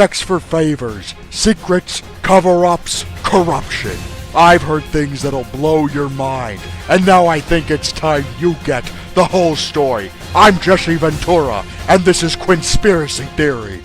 sex for favors, secrets, cover-ups, corruption. I've heard things that'll blow your mind, and now I think it's time you get the whole story. I'm Jesse Ventura, and this is Quinnspiracy Theory.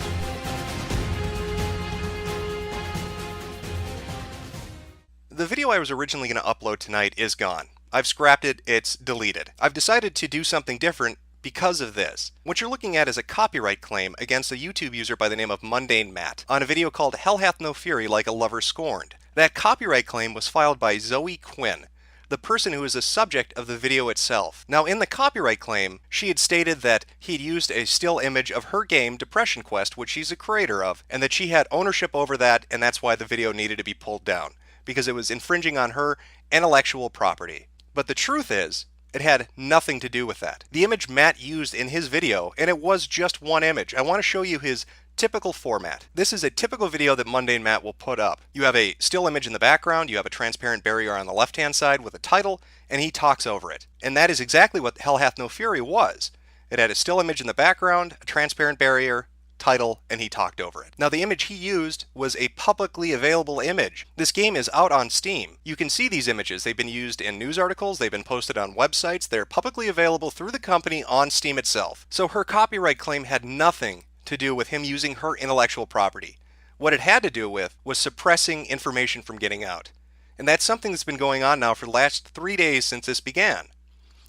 The video I was originally going to upload tonight is gone. I've scrapped it, it's deleted. I've decided to do something different because of this. What you're looking at is a copyright claim against a YouTube user by the name of Mundane Matt on a video called Hell Hath No Fury Like a Lover Scorned. That copyright claim was filed by Zoe Quinn, the person who is the subject of the video itself. Now, in the copyright claim, she had stated that he'd used a still image of her game Depression Quest, which she's a creator of, and that she had ownership over that, and that's why the video needed to be pulled down, because it was infringing on her intellectual property. But the truth is, it had nothing to do with that. The image Matt used in his video, and it was just one image. I want to show you his typical format. This is a typical video that Mundane Matt will put up. You have a still image in the background, you have a transparent barrier on the left-hand side with a title, and he talks over it. And that is exactly what Hell Hath No Fury was. It had a still image in the background, a transparent barrier, title, and he talked over it. Now, the image he used was a publicly available image. This game is out on Steam. You can see these images. They've been used in news articles, they've been posted on websites, they're publicly available through the company on Steam itself. So her copyright claim had nothing to do with him using her intellectual property. What it had to do with was suppressing information from getting out. And that's something that's been going on now for the last 3 days since this began.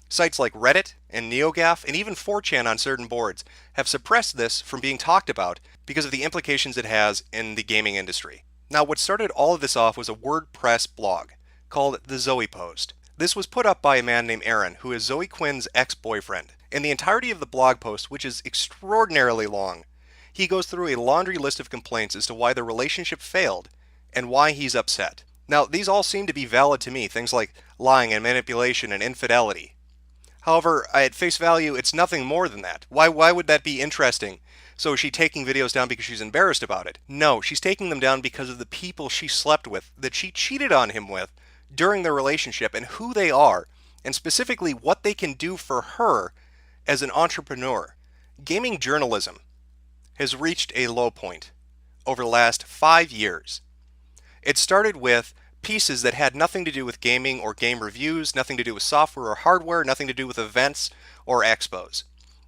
Sites like Reddit and NeoGAF and even 4chan on certain boards have suppressed this from being talked about because of the implications it has in the gaming industry. Now, what started all of this off was a WordPress blog called The Zoe Post. This was put up by a man named Aaron, who is Zoe Quinn's ex-boyfriend. In the entirety of the blog post, which is extraordinarily long, he goes through a laundry list of complaints as to why the relationship failed and why he's upset. Now, these all seem to be valid to me, things like lying and manipulation and infidelity. However, at face value, it's nothing more than that. Why would that be interesting? So is she taking videos down because she's embarrassed about it? No, she's taking them down because of the people she slept with, that she cheated on him with during their relationship, and who they are, and specifically what they can do for her as an entrepreneur. Gaming journalism has reached a low point over the last 5 years. It started with pieces that had nothing to do with gaming or game reviews, nothing to do with software or hardware, nothing to do with events or expos.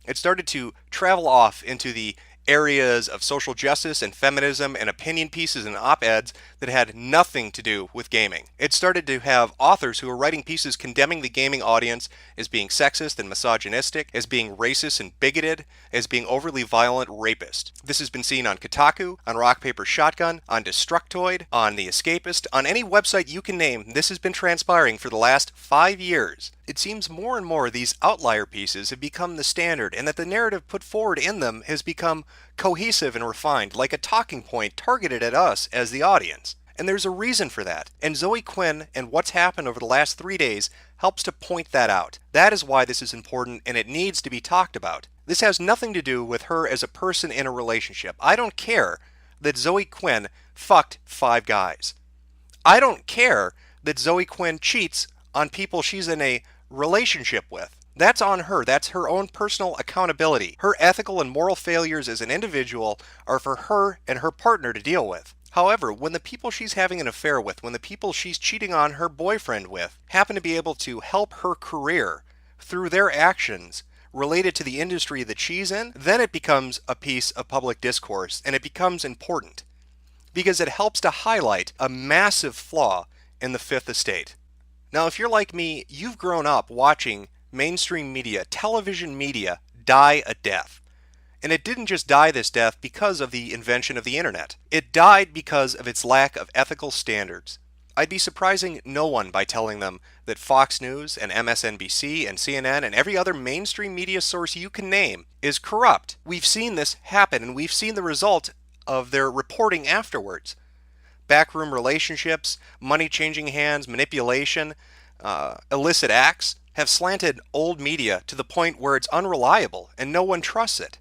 It started to travel off into the areas of social justice and feminism and opinion pieces and op-eds that had nothing to do with gaming. It started to have authors who were writing pieces condemning the gaming audience as being sexist and misogynistic, as being racist and bigoted, as being overly violent rapist. This has been seen on Kotaku, on Rock Paper Shotgun, on Destructoid, on The Escapist, on any website you can name. This has been transpiring for the last 5 years. It seems more and more these outlier pieces have become the standard, and that the narrative put forward in them has become cohesive and refined, like a talking point targeted at us as the audience. And there's a reason for that. And Zoe Quinn and what's happened over the last 3 days helps to point that out. That is why this is important, and it needs to be talked about. This has nothing to do with her as a person in a relationship. I don't care that Zoe Quinn fucked 5 guys. I don't care that Zoe Quinn cheats on people she's in a relationship with. That's on her. That's her own personal accountability. Her ethical and moral failures as an individual are for her and her partner to deal with. However, when the people she's having an affair with, when the people she's cheating on her boyfriend with, happen to be able to help her career through their actions related to the industry that she's in, then it becomes a piece of public discourse, and it becomes important because it helps to highlight a massive flaw in the Fifth Estate. Now, if you're like me, you've grown up watching mainstream media, television media, die a death. And it didn't just die this death because of the invention of the internet. It died because of its lack of ethical standards. I'd be surprising no one by telling them that Fox News and MSNBC and CNN and every other mainstream media source you can name is corrupt. We've seen this happen, and we've seen the result of their reporting afterwards. Backroom relationships, money changing hands, manipulation, illicit acts have slanted old media to the point where it's unreliable and no one trusts it.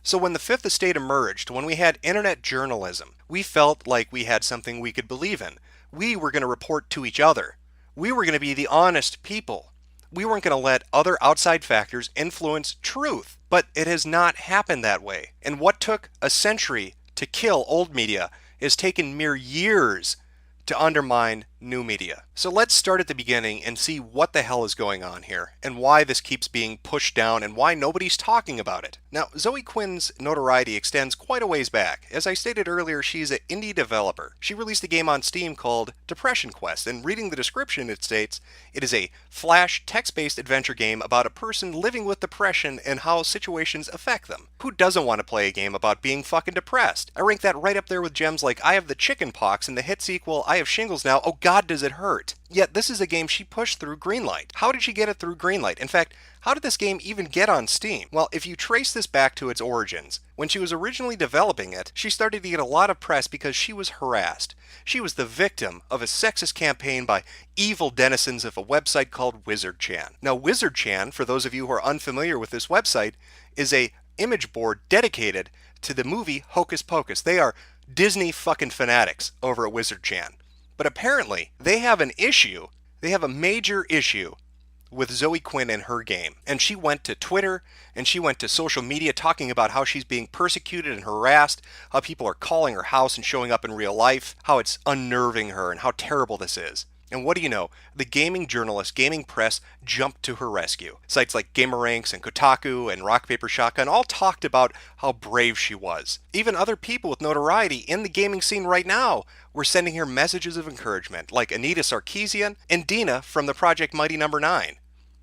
So when the Fifth Estate emerged, when we had internet journalism, we felt like we had something we could believe in. We were going to report to each other. We were going to be the honest people. We weren't going to let other outside factors influence truth. But it has not happened that way. And what took a century to kill old media has taken mere years to undermine new media. So let's start at the beginning and see what the hell is going on here and why this keeps being pushed down and why nobody's talking about it. Now, Zoe Quinn's notoriety extends quite a ways back. As I stated earlier, she's an indie developer. She released a game on Steam called Depression Quest, and reading the description it states, it is a flash text-based adventure game about a person living with depression and how situations affect them. Who doesn't want to play a game about being fucking depressed? I rank that right up there with gems like I have the chicken pox and the hit sequel I have shingles now, oh god does it hurt. Yet this is a game she pushed through Greenlight. How did she get it through Greenlight? In fact, how did this game even get on Steam? Well, if you trace this back to its origins, when she was originally developing it, she started to get a lot of press because she was harassed. She was the victim of a sexist campaign by evil denizens of a website called WizardChan. Now, WizardChan, for those of you who are unfamiliar with this website, is a image board dedicated to the movie Hocus Pocus. They are Disney fucking fanatics over at WizardChan. But apparently, they have an issue. They have a major issue with Zoe Quinn and her game. And she went to Twitter and she went to social media talking about how she's being persecuted and harassed, how people are calling her house and showing up in real life, how it's unnerving her and how terrible this is. And what do you know? The gaming journalists, gaming press jumped to her rescue. Sites like GamerRanks and Kotaku and Rock Paper Shotgun all talked about how brave she was. Even other people with notoriety in the gaming scene right now were sending her messages of encouragement, like Anita Sarkeesian and Dina from the Project Mighty No. 9.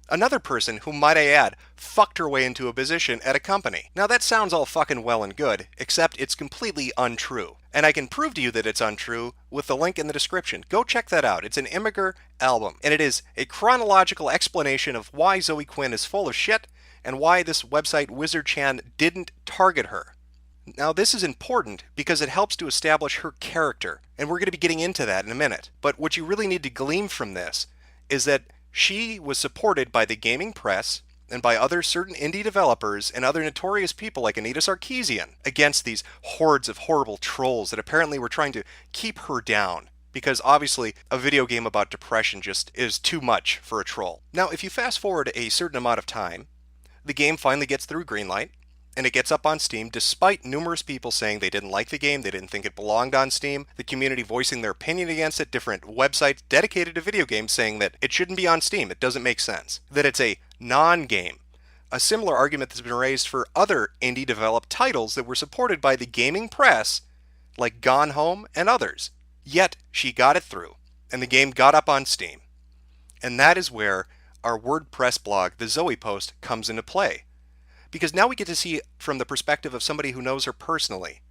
Another person who, might I add, fucked her way into a position at a company. Now that sounds all fucking well and good, except it's completely untrue. And I can prove to you that it's untrue with the link in the description. Go check that out. It's an Immigrant album, and it is a chronological explanation of why Zoe Quinn is full of shit and why this website WizardChan didn't target her. Now this is important because it helps to establish her character, and we're going to be getting into that in a minute. But what you really need to glean from this is that she was supported by the gaming press and by other certain indie developers and other notorious people like Anita Sarkeesian against these hordes of horrible trolls that apparently were trying to keep her down. Because obviously a video game about depression just is too much for a troll. Now if you fast forward a certain amount of time, the game finally gets through Greenlight, and it gets up on Steam despite numerous people saying they didn't like the game, they didn't think it belonged on Steam, the community voicing their opinion against it, different websites dedicated to video games saying that it shouldn't be on Steam, it doesn't make sense, that it's a non-game. A similar argument that's been raised for other indie developed titles that were supported by the gaming press, like Gone Home and others. Yet she got it through, and the game got up on Steam. And that is where our WordPress blog, the Zoe Post, comes into play. Because now we get to see from the perspective of somebody who knows her personally,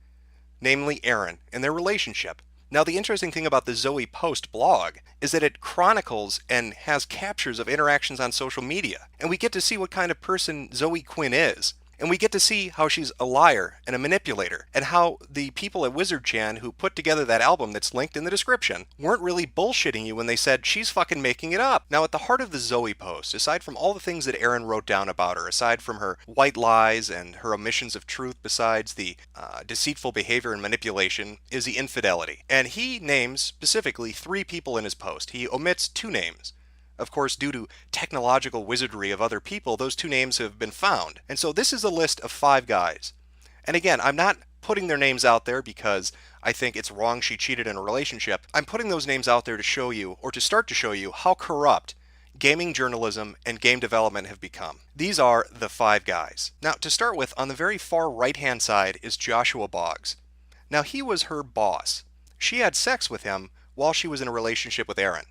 namely Erin, and their relationship. Now the interesting thing about the Zoe Post blog is that it chronicles and has captures of interactions on social media. And we get to see what kind of person Zoe Quinn is. And we get to see how she's a liar and a manipulator, and how the people at WizardChan who put together that album that's linked in the description weren't really bullshitting you when they said she's fucking making it up. Now at the heart of the Zoe Post, aside from all the things that Erin wrote down about her, aside from her white lies and her omissions of truth, besides the deceitful behavior and manipulation, is the infidelity. And he names specifically 3 people in his post. He omits 2 names. Of course, due to technological wizardry of other people, those 2 names have been found. And so this is a list of 5 guys. And again, I'm not putting their names out there because I think it's wrong she cheated in a relationship. I'm putting those names out there to show you, or to start to show you, how corrupt gaming journalism and game development have become. These are the 5 guys. Now, to start with, on the very far right-hand side is Joshua Boggs. Now, he was her boss. She had sex with him while she was in a relationship with Erin.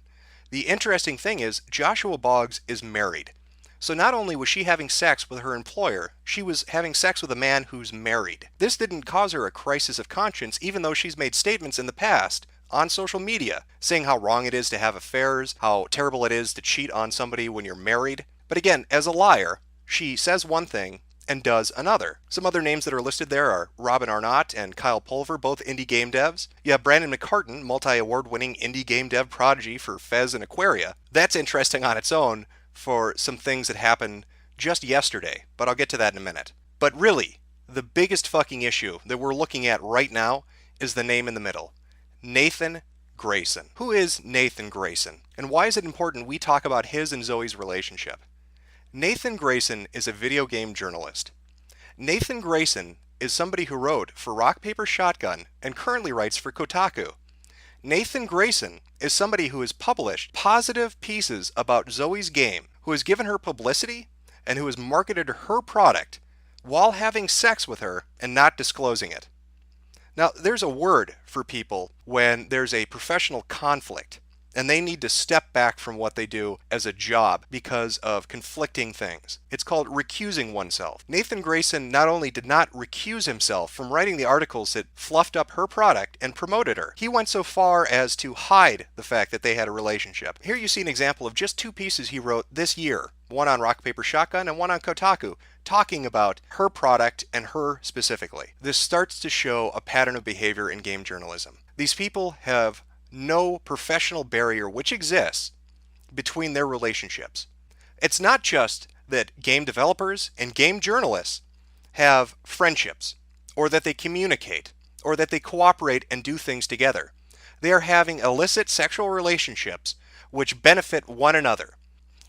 The interesting thing is, Joshua Boggs is married. So not only was she having sex with her employer, she was having sex with a man who's married. This didn't cause her a crisis of conscience, even though she's made statements in the past on social media saying how wrong it is to have affairs, how terrible it is to cheat on somebody when you're married. But again, as a liar, she says one thing and does another. Some other names that are listed there are Robin Arnott and Kyle Pulver, both indie game devs. You have Brandon McCartan, multi-award-winning indie game dev prodigy for Fez and Aquaria. That's interesting on its own for some things that happened just yesterday, but I'll get to that in a minute. But really, the biggest fucking issue that we're looking at right now is the name in the middle. Nathan Grayson. Who is Nathan Grayson? And why is it important we talk about his and Zoe's relationship? Nathan Grayson is a video game journalist. Nathan Grayson is somebody who wrote for Rock Paper Shotgun and currently writes for Kotaku. Nathan Grayson is somebody who has published positive pieces about Zoe's game, who has given her publicity, and who has marketed her product while having sex with her and not disclosing it. Now, there's a word for people when there's a professional conflict and they need to step back from what they do as a job because of conflicting things. It's called recusing oneself. Nathan Grayson not only did not recuse himself from writing the articles that fluffed up her product and promoted her, he went so far as to hide the fact that they had a relationship. Here you see an example of just two pieces he wrote this year, one on Rock Paper Shotgun and one on Kotaku, talking about her product and her specifically. This starts to show a pattern of behavior in game journalism. These people have no professional barrier which exists between their relationships. It's not just that game developers and game journalists have friendships, or that they communicate, or that they cooperate and do things together. They are having illicit sexual relationships which benefit one another.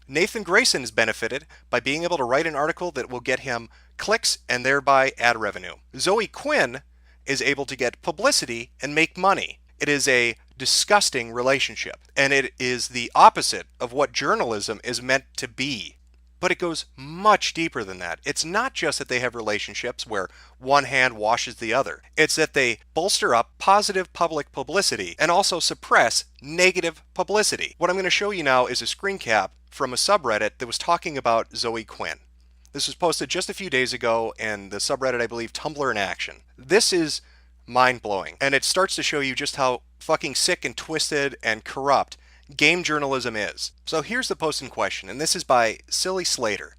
Nathan Grayson is benefited by being able to write an article that will get him clicks and thereby ad revenue. Zoe Quinn is able to get publicity and make money. It is a disgusting relationship, and it is the opposite of what journalism is meant to be. But it goes much deeper than that. It's not just that they have relationships where one hand washes the other. It's that they bolster up positive public publicity and also suppress negative publicity. What I'm going to show you now is a screen cap from a subreddit that was talking about Zoe Quinn. This was posted just a few days ago in the subreddit, I believe, Tumblr in Action. This is mind-blowing, and it starts to show you just how fucking sick and twisted and corrupt game journalism is. So here's the post in question, and this is by Silly Slater.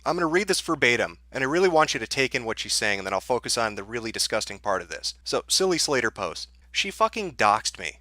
I'm going to read this verbatim, and I really want you to take in what she's saying, and then I'll focus on the really disgusting part of this. So, Silly Slater posts, "She fucking doxed me.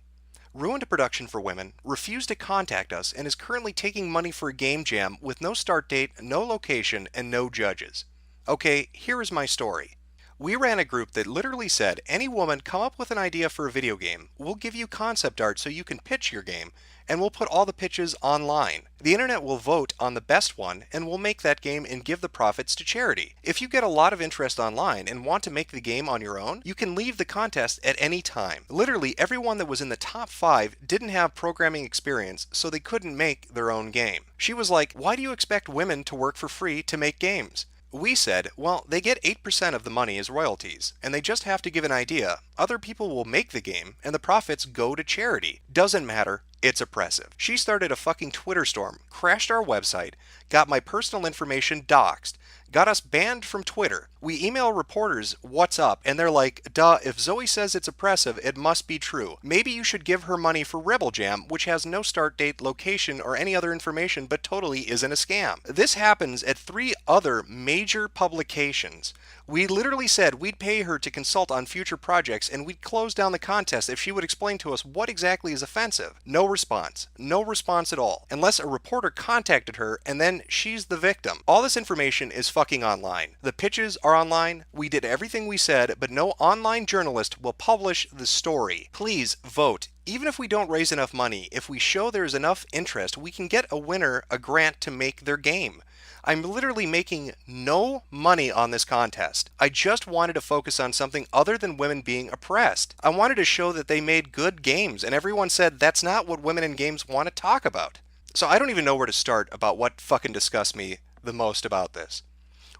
Ruined a production for women, refused to contact us, and is currently taking money for a game jam with no start date, no location, and no judges. Okay, here is my story. We ran a group that literally said, any woman come up with an idea for a video game, we'll give you concept art so you can pitch your game, and we'll put all the pitches online. The internet will vote on the best one, and we'll make that game and give the profits to charity. If you get a lot of interest online and want to make the game on your own, you can leave the contest at any time. Literally everyone that was in the top 5 didn't have programming experience, so they couldn't make their own game. She was like, why do you expect women to work for free to make games? We said, well, they get 8% of the money as royalties, and they just have to give an idea. Other people will make the game, and the profits go to charity. Doesn't matter, it's oppressive. She started a fucking Twitter storm, crashed our website, got my personal information doxed, got us banned from Twitter. We email reporters what's up, and they're like, duh, if Zoe says it's oppressive, it must be true. Maybe you should give her money for Rebel Jam, which has no start date, location, or any other information, but totally isn't a scam. This happens at 3 other major publications. We literally said we'd pay her to consult on future projects, and we'd close down the contest if she would explain to us what exactly is offensive. No response. No response at all. Unless a reporter contacted her, and then she's the victim. All this information is fucking online. The pitches are online. We did everything we said, but no online journalist will publish the story. Please vote. Even if we don't raise enough money, if we show there's enough interest, we can get a winner a grant to make their game. I'm literally making no money on this contest. I just wanted to focus on something other than women being oppressed. I wanted to show that they made good games, and everyone said that's not what women in games want to talk about. So I don't even know where to start about what fucking disgusts me the most about this.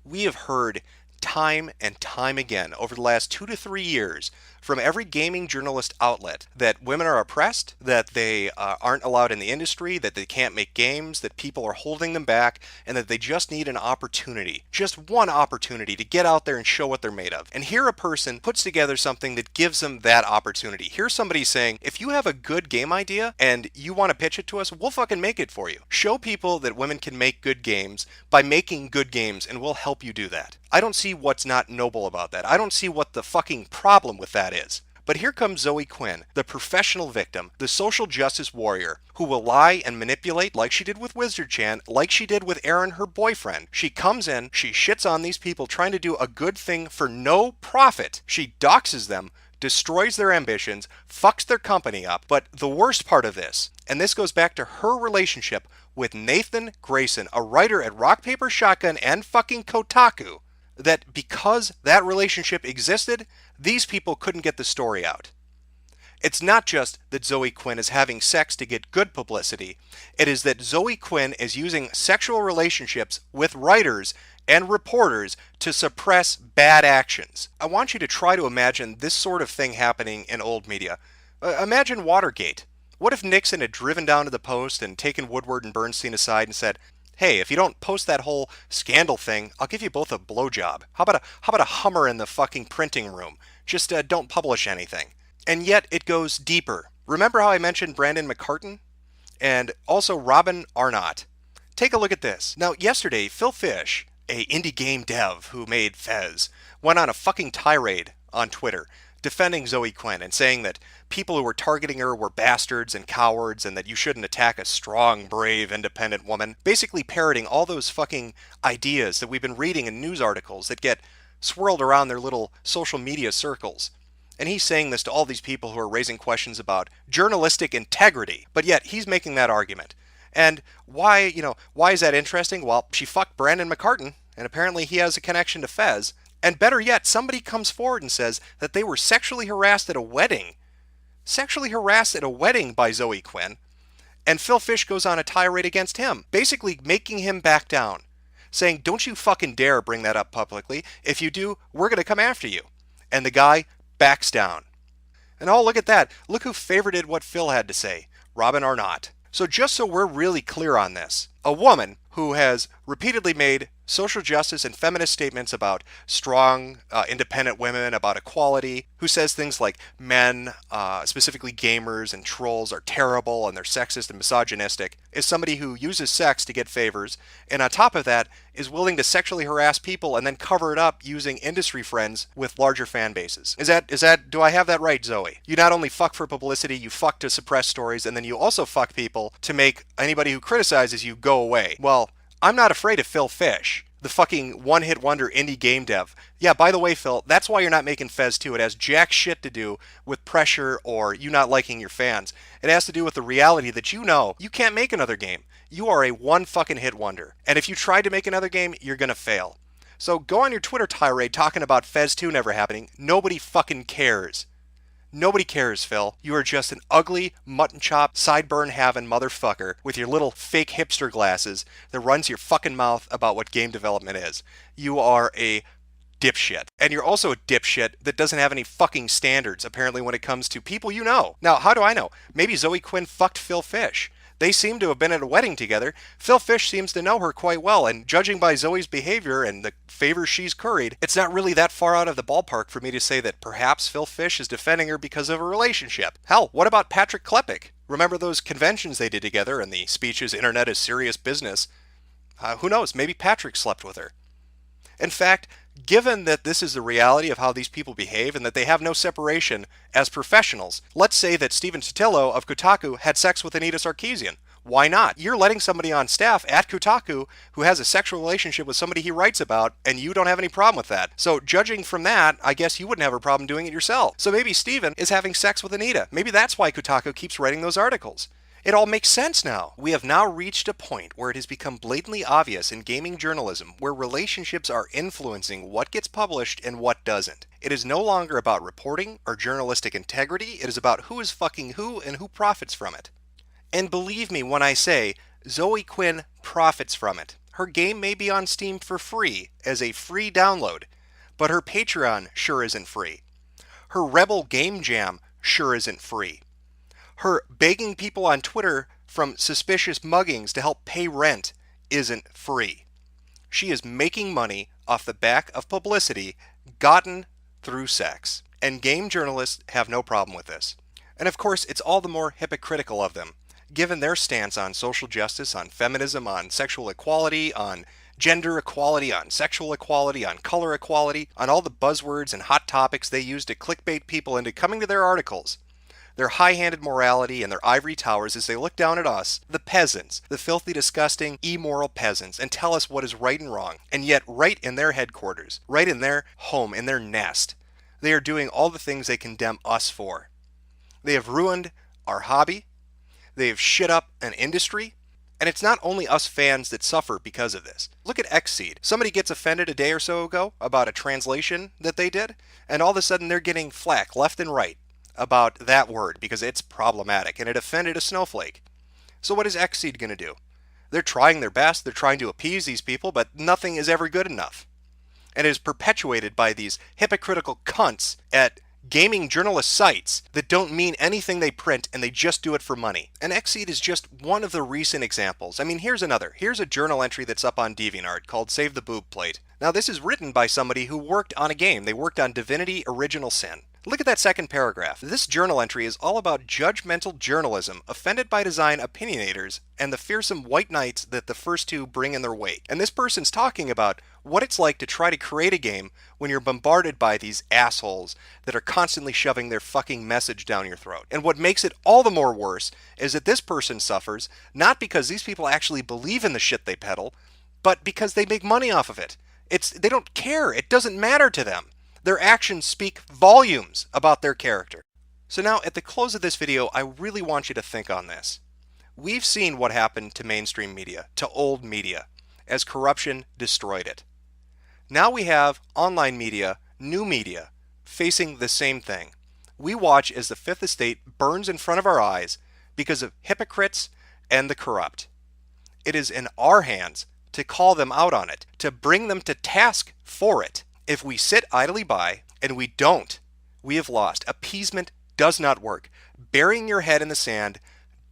We have heard time and time again over the last 2 to 3 years from every gaming journalist outlet that women are oppressed, that they aren't allowed in the industry, that they can't make games, that people are holding them back, and that they just need an opportunity, just one opportunity to get out there and show what they're made of. And here a person puts together something that gives them that opportunity. Here's somebody saying, if you have a good game idea and you want to pitch it to us, we'll fucking make it for you. Show people that women can make good games by making good games, and we'll help you do that. I don't see what's not noble about that. I don't see what the fucking problem with that is. But here comes Zoe Quinn, the professional victim, the social justice warrior, who will lie and manipulate like she did with Wizard Chan, like she did with Aaron, her boyfriend. She comes in, she shits on these people trying to do a good thing for no profit. She doxes them, destroys their ambitions, fucks their company up. But the worst part of this, and this goes back to her relationship with Nathan Grayson, a writer at Rock Paper Shotgun and fucking Kotaku, that because that relationship existed, these people couldn't get the story out. It's not just that Zoe Quinn is having sex to get good publicity. It is that Zoe Quinn is using sexual relationships with writers and reporters to suppress bad actions. I want you to try to imagine this sort of thing happening in old media. Imagine Watergate. What if Nixon had driven down to the Post and taken Woodward and Bernstein aside and said, "Hey, if you don't post that whole scandal thing, I'll give you both a blowjob. How about a Hummer in the fucking printing room? Just don't publish anything." And yet it goes deeper. Remember how I mentioned Brandon McCartan? And also Robin Arnott. Take a look at this. Now, yesterday, Phil Fish, a indie game dev who made Fez, went on a fucking tirade on Twitter defending Zoe Quinn and saying that people who were targeting her were bastards and cowards and that you shouldn't attack a strong, brave, independent woman. Basically parroting all those fucking ideas that we've been reading in news articles that get swirled around their little social media circles. And he's saying this to all these people who are raising questions about journalistic integrity. But yet he's making that argument. And why is that interesting? Well, she fucked Brandon McCartan, and apparently he has a connection to Fez. And better yet, somebody comes forward and says that they were sexually harassed at a wedding. Sexually harassed at a wedding by Zoe Quinn. And Phil Fish goes on a tirade against him, basically making him back down. Saying, don't you fucking dare bring that up publicly. If you do, we're going to come after you. And the guy backs down. And oh, look at that. Look who favorited what Phil had to say. Robin Arnott. So just so we're really clear on this, a woman who has repeatedly made social justice and feminist statements about strong, independent women, about equality, who says things like men, specifically gamers and trolls, are terrible and they're sexist and misogynistic, is somebody who uses sex to get favors, and on top of that, is willing to sexually harass people and then cover it up using industry friends with larger fan bases. Do I have that right, Zoe? You not only fuck for publicity, you fuck to suppress stories, and then you also fuck people to make anybody who criticizes you go away. Well, I'm not afraid of Phil Fish, the fucking one-hit wonder indie game dev. Yeah, by the way, Phil, that's why you're not making Fez 2. It has jack shit to do with pressure or you not liking your fans. It has to do with the reality that you know you can't make another game. You are a one fucking hit wonder. And if you try to make another game, you're gonna fail. So go on your Twitter tirade talking about Fez 2 never happening. Nobody fucking cares. Nobody cares, Phil. You are just an ugly, mutton chop, sideburn having motherfucker with your little fake hipster glasses that runs your fucking mouth about what game development is. You are a dipshit. And you're also a dipshit that doesn't have any fucking standards, apparently, when it comes to people you know. Now, how do I know? Maybe Zoe Quinn fucked Phil Fish. They seem to have been at a wedding together. Phil Fish seems to know her quite well, and judging by Zoe's behavior and the favors she's curried, it's not really that far out of the ballpark for me to say that perhaps Phil Fish is defending her because of a relationship. Hell, what about Patrick Klepek? Remember those conventions they did together and the speeches, "Internet is serious business"? Who knows? Maybe Patrick slept with her. In fact, given that this is the reality of how these people behave and that they have no separation as professionals, let's say that Steven Sotillo of Kotaku had sex with Anita Sarkeesian. Why not? You're letting somebody on staff at Kotaku who has a sexual relationship with somebody he writes about, and you don't have any problem with that. So judging from that, I guess you wouldn't have a problem doing it yourself. So maybe Steven is having sex with Anita. Maybe that's why Kotaku keeps writing those articles. It all makes sense now. We have now reached a point where it has become blatantly obvious in gaming journalism where relationships are influencing what gets published and what doesn't. It is no longer about reporting or journalistic integrity. It is about who is fucking who and who profits from it. And believe me when I say Zoe Quinn profits from it. Her game may be on Steam for free as a free download, but her Patreon sure isn't free. Her Rebel Game Jam sure isn't free. Her begging people on Twitter from suspicious muggings to help pay rent isn't free. She is making money off the back of publicity gotten through sex. And game journalists have no problem with this. And of course, it's all the more hypocritical of them, given their stance on social justice, on feminism, on sexual equality, on gender equality, on sexual equality, on color equality, on all the buzzwords and hot topics they use to clickbait people into coming to their articles. Their high-handed morality and their ivory towers as they look down at us, the peasants, the filthy, disgusting, immoral peasants, and tell us what is right and wrong. And yet, right in their headquarters, right in their home, in their nest, they are doing all the things they condemn us for. They have ruined our hobby, they have shit up an industry, And it's not only us fans that suffer because of this. Look at Xseed. Somebody gets offended a day or so ago about a translation that they did, and all of a sudden they're getting flack left and right about that word because it's problematic and it offended a snowflake. So what is Xseed going to do? They're trying their best, they're trying to appease these people, but nothing is ever good enough. And it is perpetuated by these hypocritical cunts at gaming journalist sites that don't mean anything they print and they just do it for money. And Xseed is just one of the recent examples. I mean, here's another. Here's a journal entry that's up on DeviantArt called Save the Boob Plate. Now this is written by somebody who worked on a game. They worked on Divinity Original Sin. Look at that second paragraph. This journal entry is all about judgmental journalism, offended by design opinionators, and the fearsome white knights that the first two bring in their wake. And this person's talking about what it's like to try to create a game when you're bombarded by these assholes that are constantly shoving their fucking message down your throat. And what makes it all the more worse is that this person suffers not because these people actually believe in the shit they peddle, but because they make money off of it. They don't care. It doesn't matter to them. Their actions speak volumes about their character. So now at the close of this video, I really want you to think on this. We've seen what happened to mainstream media, to old media, as corruption destroyed it. Now we have online media, new media, facing the same thing. We watch as the Fifth Estate burns in front of our eyes because of hypocrites and the corrupt. It is in our hands to call them out on it, to bring them to task for it. If we sit idly by, and we don't, we have lost. Appeasement does not work. Burying your head in the sand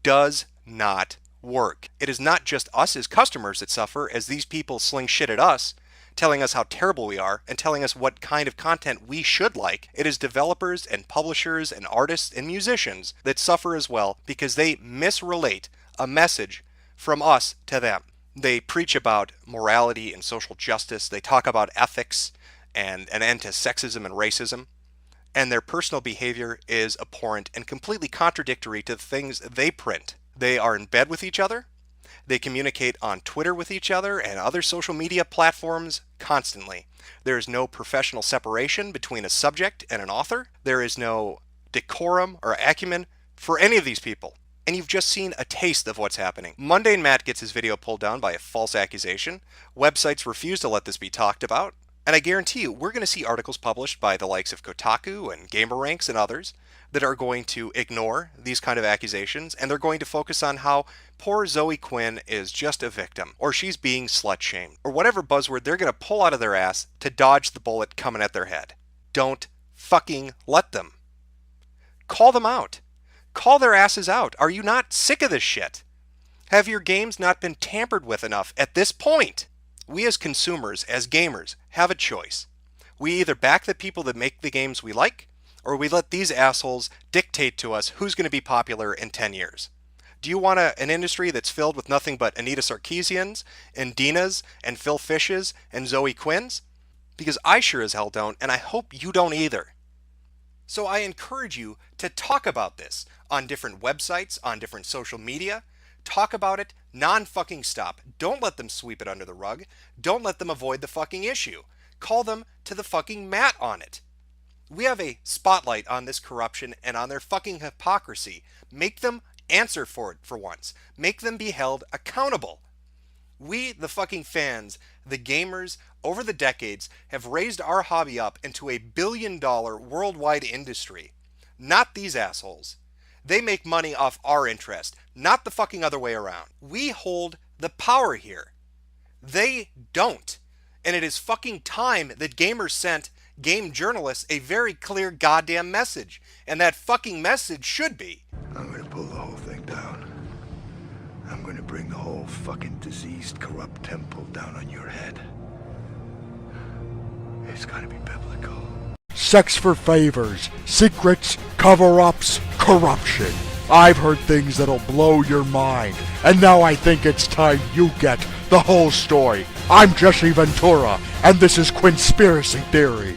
does not work. It is not just us as customers that suffer as these people sling shit at us, telling us how terrible we are, and telling us what kind of content we should like. It is developers and publishers and artists and musicians that suffer as well because they misrelate a message from us to them. They preach about morality and social justice. They talk about ethics and an end to sexism and racism, and their personal behavior is abhorrent and completely contradictory to the things they print. They are in bed with each other, they communicate on Twitter with each other and other social media platforms constantly. There is no professional separation between a subject and an author. There is no decorum or acumen for any of these people. And you've just seen a taste of what's happening. Mundane Matt gets his video pulled down by a false accusation. Websites refuse to let this be talked about. And I guarantee you, we're going to see articles published by the likes of Kotaku and GamerRanks and others that are going to ignore these kind of accusations, and they're going to focus on how poor Zoe Quinn is just a victim, or she's being slut-shamed, or whatever buzzword they're going to pull out of their ass to dodge the bullet coming at their head. Don't fucking let them. Call them out. Call their asses out. Are you not sick of this shit? Have your games not been tampered with enough at this point? We as consumers, as gamers, have a choice. We either back the people that make the games we like, or we let these assholes dictate to us who's going to be popular in 10 years. Do you want an industry that's filled with nothing but Anita Sarkeesians, and Dinas, and Phil Fishes, and Zoe Quinns? Because I sure as hell don't, and I hope you don't either. So I encourage you to talk about this on different websites, on different social media. Talk about it non-fucking stop. Don't let them sweep it under the rug. Don't let them avoid the fucking issue. Call them to the fucking mat on it. We have a spotlight on this corruption and on their fucking hypocrisy. Make them answer for it for once. Make them be held accountable. We, the fucking fans, the gamers, over the decades, have raised our hobby up into a billion-dollar worldwide industry. Not these assholes. They make money off our interest, not the fucking other way around. We hold the power here. They don't. And it is fucking time that gamers sent game journalists a very clear goddamn message. And that fucking message should be, I'm gonna pull the whole thing down. I'm gonna bring the whole fucking diseased, corrupt temple down on your head. It's gonna be biblical. Sex for favors, secrets, cover-ups, corruption. I've heard things that'll blow your mind, and now I think it's time you get the whole story. I'm Jesse Ventura, and this is Quinnspiracy Theory.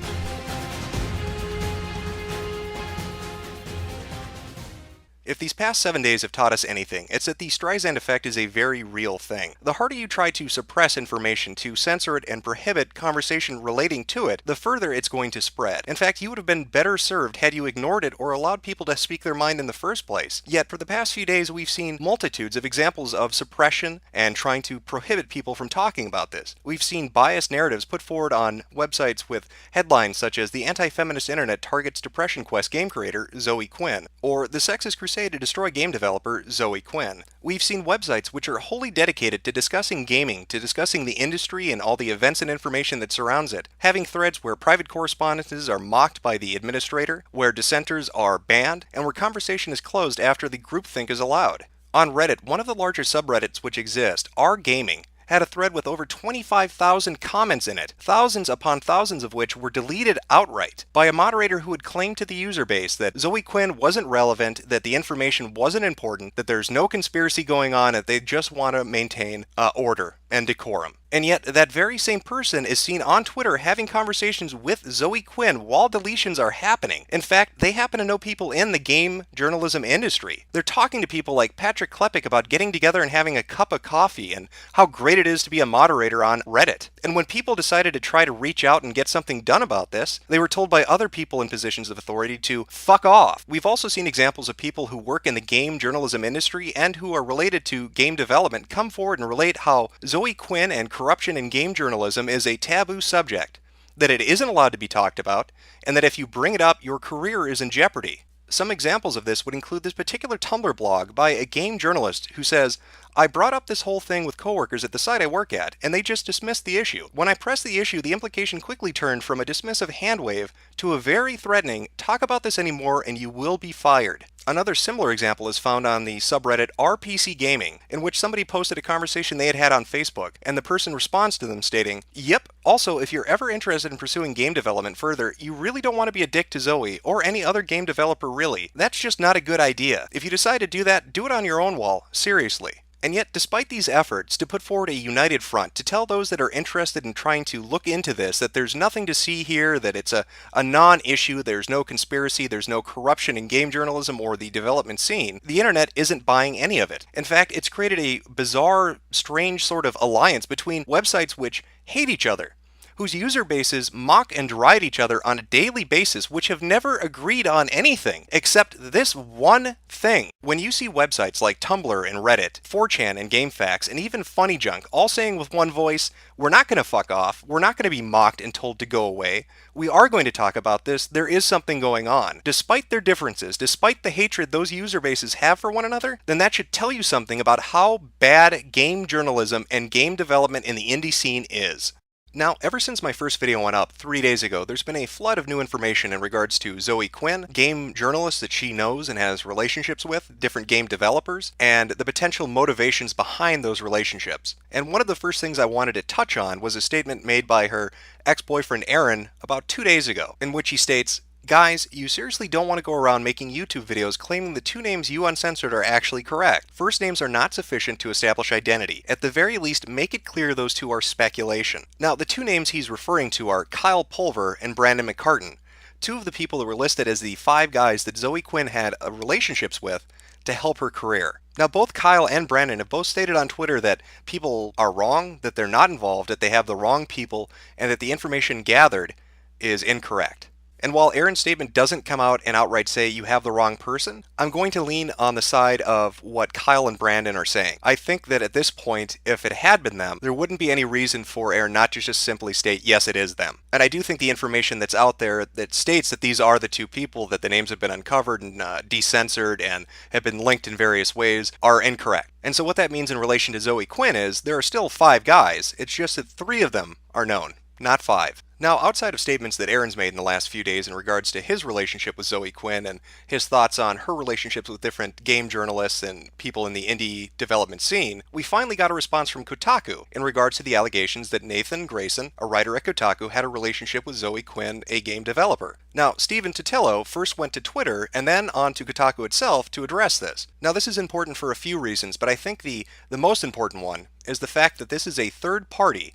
If these past 7 days have taught us anything, it's that the Streisand effect is a very real thing. The harder you try to suppress information, to censor it and prohibit conversation relating to it, the further it's going to spread. In fact, you would have been better served had you ignored it or allowed people to speak their mind in the first place. Yet, for the past few days, we've seen multitudes of examples of suppression and trying to prohibit people from talking about this. We've seen biased narratives put forward on websites with headlines such as "The Anti-Feminist Internet Targets Depression Quest Game Creator Zoe Quinn," or "The Sexist Crusade to Destroy Game Developer Zoe Quinn." We've seen websites which are wholly dedicated to discussing gaming, to discussing the industry and all the events and information that surrounds it, having threads where private correspondences are mocked by the administrator, where dissenters are banned, and where conversation is closed after the groupthink is allowed. On Reddit, one of the larger subreddits which exist, R Gaming, had a thread with over 25,000 comments in it, thousands upon thousands of which were deleted outright by a moderator who had claimed to the user base that Zoe Quinn wasn't relevant, that the information wasn't important, that there's no conspiracy going on, that they just want to maintain order and decorum. And yet, that very same person is seen on Twitter having conversations with Zoe Quinn while deletions are happening. In fact, they happen to know people in the game journalism industry. They're talking to people like Patrick Klepek about getting together and having a cup of coffee and how great it is to be a moderator on Reddit. And when people decided to try to reach out and get something done about this, they were told by other people in positions of authority to fuck off. We've also seen examples of people who work in the game journalism industry and who are related to game development come forward and relate how Zoe Quinn and corruption in game journalism is a taboo subject, that it isn't allowed to be talked about, and that if you bring it up, your career is in jeopardy. Some examples of this would include this particular Tumblr blog by a game journalist who says, "I brought up this whole thing with coworkers at the site I work at, and they just dismissed the issue. When I pressed the issue, the implication quickly turned from a dismissive handwave to a very threatening, talk about this anymore and you will be fired." Another similar example is found on the subreddit RPC Gaming, in which somebody posted a conversation they had had on Facebook, and the person responds to them stating, "Yep, also if you're ever interested in pursuing game development further, you really don't want to be a dick to Zoe, or any other game developer really. That's just not a good idea. If you decide to do that, do it on your own wall, seriously." And yet, despite these efforts to put forward a united front, to tell those that are interested in trying to look into this that there's nothing to see here, that it's a non-issue, there's no conspiracy, there's no corruption in game journalism or the development scene, the internet isn't buying any of it. In fact, it's created a bizarre, strange sort of alliance between websites which hate each other, whose user bases mock and deride each other on a daily basis, which have never agreed on anything except this one thing. When you see websites like Tumblr and Reddit, 4chan and GameFAQs, and even Funny Junk all saying with one voice, "We're not going to fuck off, we're not going to be mocked and told to go away, we are going to talk about this, there is something going on," despite their differences, despite the hatred those user bases have for one another, then that should tell you something about how bad game journalism and game development in the indie scene is. Now, ever since my first video went up 3 days ago, there's been a flood of new information in regards to Zoe Quinn, game journalists that she knows and has relationships with, different game developers, and the potential motivations behind those relationships. And one of the first things I wanted to touch on was a statement made by her ex-boyfriend Aaron about 2 days ago, in which he states, "Guys, you seriously don't want to go around making YouTube videos claiming the two names you uncensored are actually correct. First names are not sufficient to establish identity. At the very least, make it clear those two are speculation." Now, the two names he's referring to are Kyle Pulver and Brandon McCartan, two of the people that were listed as the 5 guys that Zoe Quinn had relationships with to help her career. Now, both Kyle and Brandon have both stated on Twitter that people are wrong, that they're not involved, that they have the wrong people, and that the information gathered is incorrect. And while Aaron's statement doesn't come out and outright say you have the wrong person, I'm going to lean on the side of what Kyle and Brandon are saying. I think that at this point, if it had been them, there wouldn't be any reason for Aaron not to just simply state, yes, it is them. And I do think the information that's out there that states that these are the two people, that the names have been uncovered and decensored and have been linked in various ways, are incorrect. And so what that means in relation to Zoe Quinn is there are still 5 guys, it's just that 3 of them are known, not 5. Now, outside of statements that Aaron's made in the last few days in regards to his relationship with Zoe Quinn and his thoughts on her relationships with different game journalists and people in the indie development scene, we finally got a response from Kotaku in regards to the allegations that Nathan Grayson, a writer at Kotaku, had a relationship with Zoe Quinn, a game developer. Now, Stephen Totillo first went to Twitter and then on to Kotaku itself to address this. Now, this is important for a few reasons, but I think the most important one is the fact that this is a third party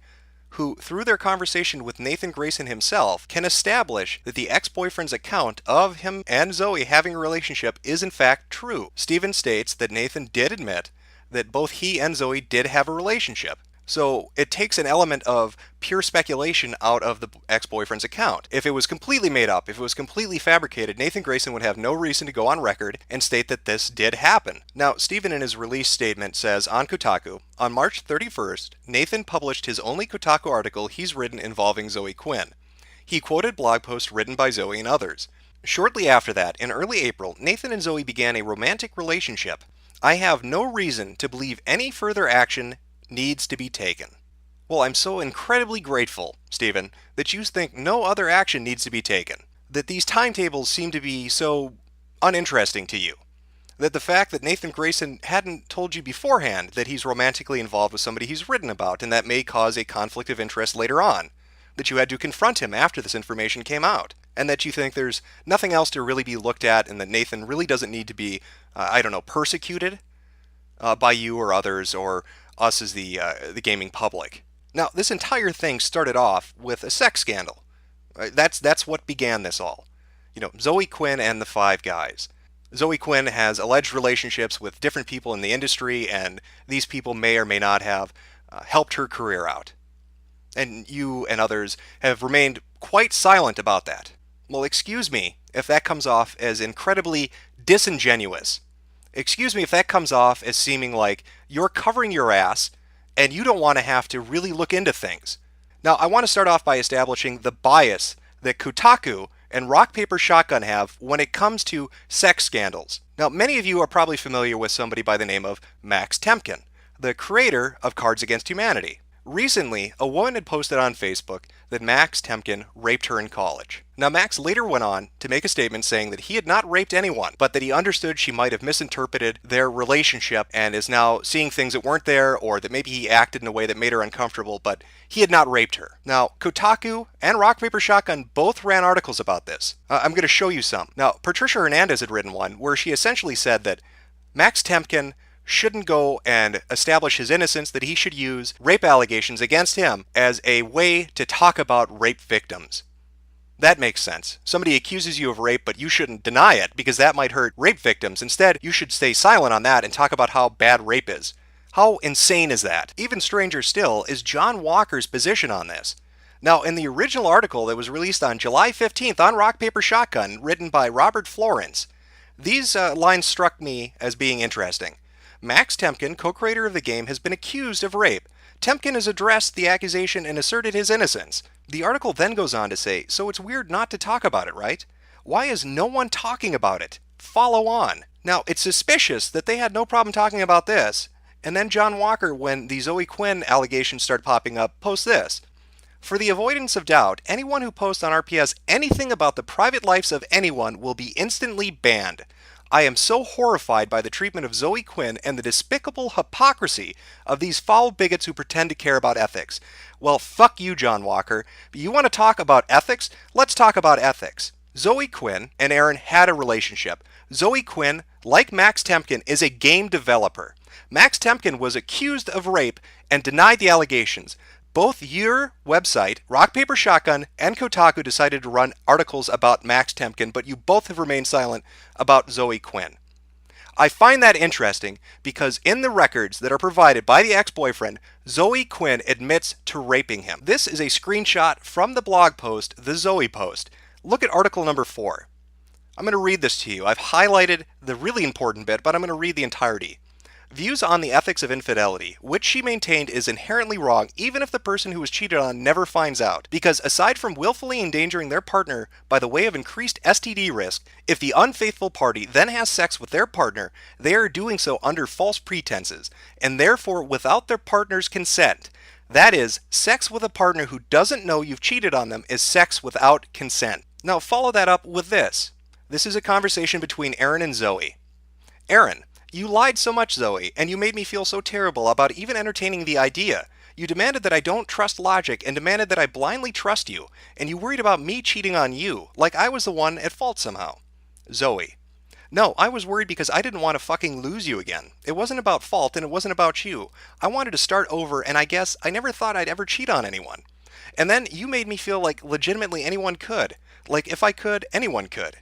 who, through their conversation with Nathan Grayson himself, can establish that the ex-boyfriend's account of him and Zoe having a relationship is in fact true. Steven states that Nathan did admit that both he and Zoe did have a relationship. So it takes an element of pure speculation out of the ex-boyfriend's account. If it was completely made up, if it was completely fabricated, Nathan Grayson would have no reason to go on record and state that this did happen. Now, Steven in his release statement says on Kotaku, on March 31st, Nathan published his only Kotaku article he's written involving Zoe Quinn. He quoted blog posts written by Zoe and others. Shortly after that, in early April, Nathan and Zoe began a romantic relationship. I have no reason to believe any further action needs to be taken. Well, I'm so incredibly grateful, Steven, that you think no other action needs to be taken. That these timetables seem to be so uninteresting to you. That the fact that Nathan Grayson hadn't told you beforehand that he's romantically involved with somebody he's written about, and that may cause a conflict of interest later on. That you had to confront him after this information came out. And that you think there's nothing else to really be looked at, and that Nathan really doesn't need to be, persecuted by you or others, or us as the gaming public. Now, this entire thing started off with a sex scandal. That's what began this all. Zoe Quinn and the Five Guys. Zoe Quinn has alleged relationships with different people in the industry, and these people may or may not have helped her career out. And you and others have remained quite silent about that. Well, excuse me if that comes off as incredibly disingenuous. Excuse me if that comes off as seeming like you're covering your ass and you don't want to have to really look into things. Now, I want to start off by establishing the bias that Kotaku and Rock Paper Shotgun have when it comes to sex scandals. Now, many of you are probably familiar with somebody by the name of Max Temkin, the creator of Cards Against Humanity. Recently, a woman had posted on Facebook that Max Temkin raped her in college. Now, Max later went on to make a statement saying that he had not raped anyone, but that he understood she might have misinterpreted their relationship and is now seeing things that weren't there, or that maybe he acted in a way that made her uncomfortable, but he had not raped her. Now, Kotaku and Rock Paper Shotgun both ran articles about this. I'm going to show you some. Now, Patricia Hernandez had written one where she essentially said that Max Temkin shouldn't go and establish his innocence, that he should use rape allegations against him as a way to talk about rape victims. That makes sense. Somebody accuses you of rape, but you shouldn't deny it because that might hurt rape victims. Instead, you should stay silent on that and talk about how bad rape is. How insane is that? Even stranger still is John Walker's position on this. Now, in the original article that was released on July 15th on Rock Paper Shotgun, written by Robert Florence, these lines struck me as being interesting. Max Temkin, co-creator of the game, has been accused of rape. Temkin has addressed the accusation and asserted his innocence. The article then goes on to say, so it's weird not to talk about it, right? Why is no one talking about it? Follow on. Now, it's suspicious that they had no problem talking about this. And then John Walker, when the Zoe Quinn allegations start popping up, posts this. For the avoidance of doubt, anyone who posts on RPS anything about the private lives of anyone will be instantly banned. I am so horrified by the treatment of Zoe Quinn and the despicable hypocrisy of these foul bigots who pretend to care about ethics. Well, fuck you, John Walker. You want to talk about ethics? Let's talk about ethics. Zoe Quinn and Aaron had a relationship. Zoe Quinn, like Max Temkin, is a game developer. Max Temkin was accused of rape and denied the allegations. Both your website, Rock Paper Shotgun, and Kotaku decided to run articles about Max Temkin, but you both have remained silent about Zoe Quinn. I find that interesting because in the records that are provided by the ex-boyfriend, Zoe Quinn admits to raping him. This is a screenshot from the blog post, the Zoe post. Look at article number 4. I'm going to read this to you. I've highlighted the really important bit, but I'm going to read the entirety. Views on the ethics of infidelity, which she maintained is inherently wrong even if the person who was cheated on never finds out, because aside from willfully endangering their partner by the way of increased STD risk, if the unfaithful party then has sex with their partner, they are doing so under false pretenses, and therefore without their partner's consent. That is, sex with a partner who doesn't know you've cheated on them is sex without consent. Now follow that up with this. This is a conversation between Aaron and Zoe. Aaron, you lied so much, Zoe, and you made me feel so terrible about even entertaining the idea. You demanded that I don't trust logic and demanded that I blindly trust you, and you worried about me cheating on you, like I was the one at fault somehow. Zoe, No, I was worried because I didn't want to fucking lose you again. It wasn't about fault and it wasn't about you. I wanted to start over, and I guess I never thought I'd ever cheat on anyone. And then you made me feel like legitimately anyone could. Like if I could, anyone could.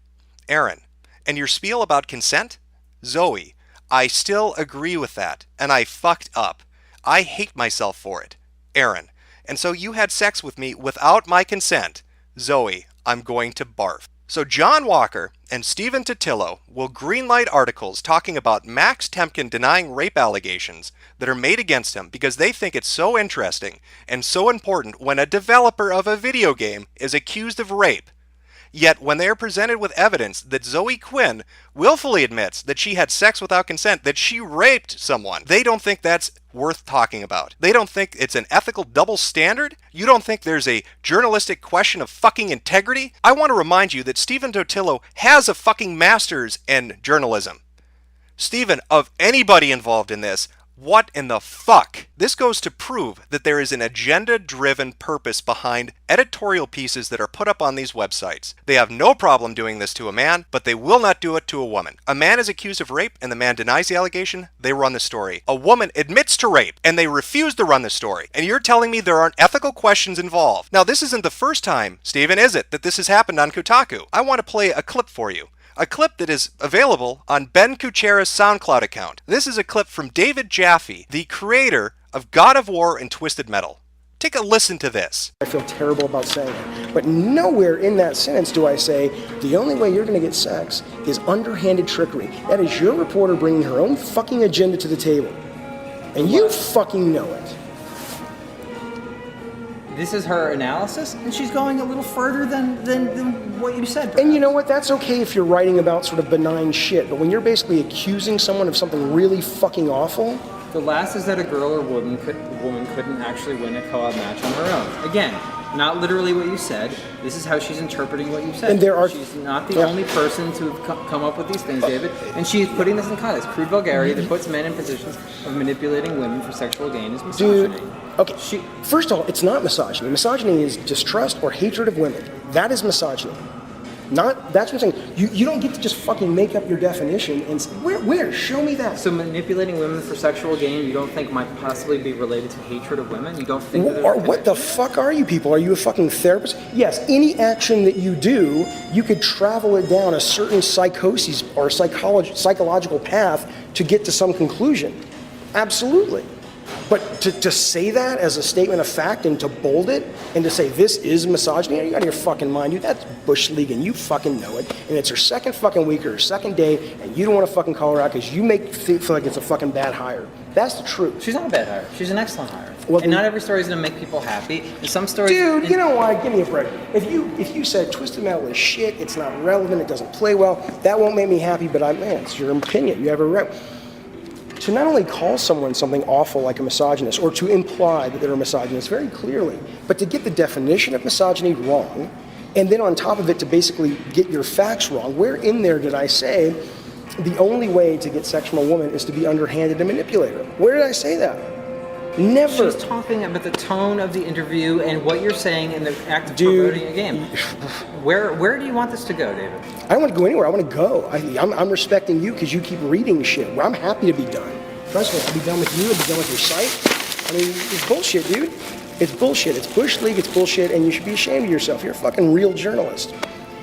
Aaron. And your spiel about consent? Zoe. I still agree with that, and I fucked up. I hate myself for it. Aaron. And so you had sex with me without my consent. Zoe. I'm going to barf. So John Walker and Stephen Totillo will greenlight articles talking about Max Temkin denying rape allegations that are made against him because they think it's so interesting and so important when a developer of a video game is accused of rape. Yet when they are presented with evidence that Zoe Quinn willfully admits that she had sex without consent, that she raped someone, they don't think that's worth talking about. They don't think it's an ethical double standard? You don't think there's a journalistic question of fucking integrity? I want to remind you that Stephen Totillo has a fucking master's in journalism. Stephen, of anybody involved in this, what in the fuck? This goes to prove that there is an agenda-driven purpose behind editorial pieces that are put up on these websites. They have no problem doing this to a man, but they will not do it to a woman. A man is accused of rape and the man denies the allegation, they run the story. A woman admits to rape and they refuse to run the story. And you're telling me there aren't ethical questions involved. Now this isn't the first time, Stephen, is it, that this has happened on Kotaku? I want to play a clip for you. A clip that is available on Ben Kuchera's SoundCloud account. This is a clip from David Jaffe, the creator of God of War and Twisted Metal. Take a listen to this. I feel terrible about saying it, but nowhere in that sentence do I say the only way you're going to get sex is underhanded trickery. That is your reporter bringing her own fucking agenda to the table, and you fucking know it. This is her analysis, and she's going a little further than what you said. Perhaps. And you know what? That's okay if you're writing about sort of benign shit, but when you're basically accusing someone of something really fucking awful... The last is that a girl or woman couldn't actually win a co-op match on her own. Again, not literally what you said. This is how she's interpreting what you said. And there are... She's not the only person to have come up with these things, David. And she's putting this in context. Crude vulgarity that puts men in positions of manipulating women for sexual gain is misogyny. Dude, okay. First of all, it's not misogyny. Misogyny is distrust or hatred of women. That is misogyny. That's what I'm saying. You don't get to just fucking make up your definition and say, where? Show me that. So manipulating women for sexual gain, you don't think might possibly be related to hatred of women? You don't think that or what the fuck are you people? Are you a fucking therapist? Yes, any action that you do, you could travel it down a certain psychosis or psychological path to get to some conclusion. Absolutely. But to say that as a statement of fact and to bold it and to say this is misogyny, you out of your fucking mind, dude. That's Bush League and you fucking know it. And it's her second fucking week or her second day and you don't want to fucking call her out because you feel like it's a fucking bad hire. That's the truth. She's not a bad hire. She's an excellent hire. Well, and not every story is going to make people happy. And some stories... Dude, you know what? Give me a break. If you said Twisted Metal is shit, it's not relevant, it doesn't play well, that won't make me happy, but it's your opinion. You have a right. To not only call someone something awful like a misogynist or to imply that they're a misogynist very clearly, but to get the definition of misogyny wrong, and then on top of it to basically get your facts wrong. Where in there did I say the only way to get sex from a woman is to be underhanded and manipulate her? Where did I say that? Never. She's talking about the tone of the interview and what you're saying in the act of promoting a game. Where do you want this to go, David? I don't want to go anywhere. I want to go. I'm respecting you because you keep reading shit. I'm happy to be done. Trust me, I'll be done with you. I'll be done with your site. I mean, it's bullshit, dude. It's bullshit. It's Bush League. It's bullshit, and you should be ashamed of yourself. You're a fucking real journalist.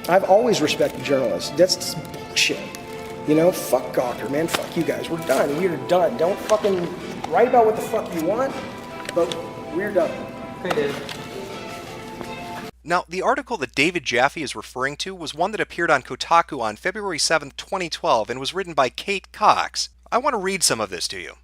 I've always respected journalists. That's bullshit. You know, fuck Gawker, man. Fuck you guys. We're done. We're done. Don't fucking write about what the fuck you want, but we're done. Okay, David. Now, the article that David Jaffe is referring to was one that appeared on Kotaku on February 7th, 2012, and was written by Kate Cox. I want to read some of this to you.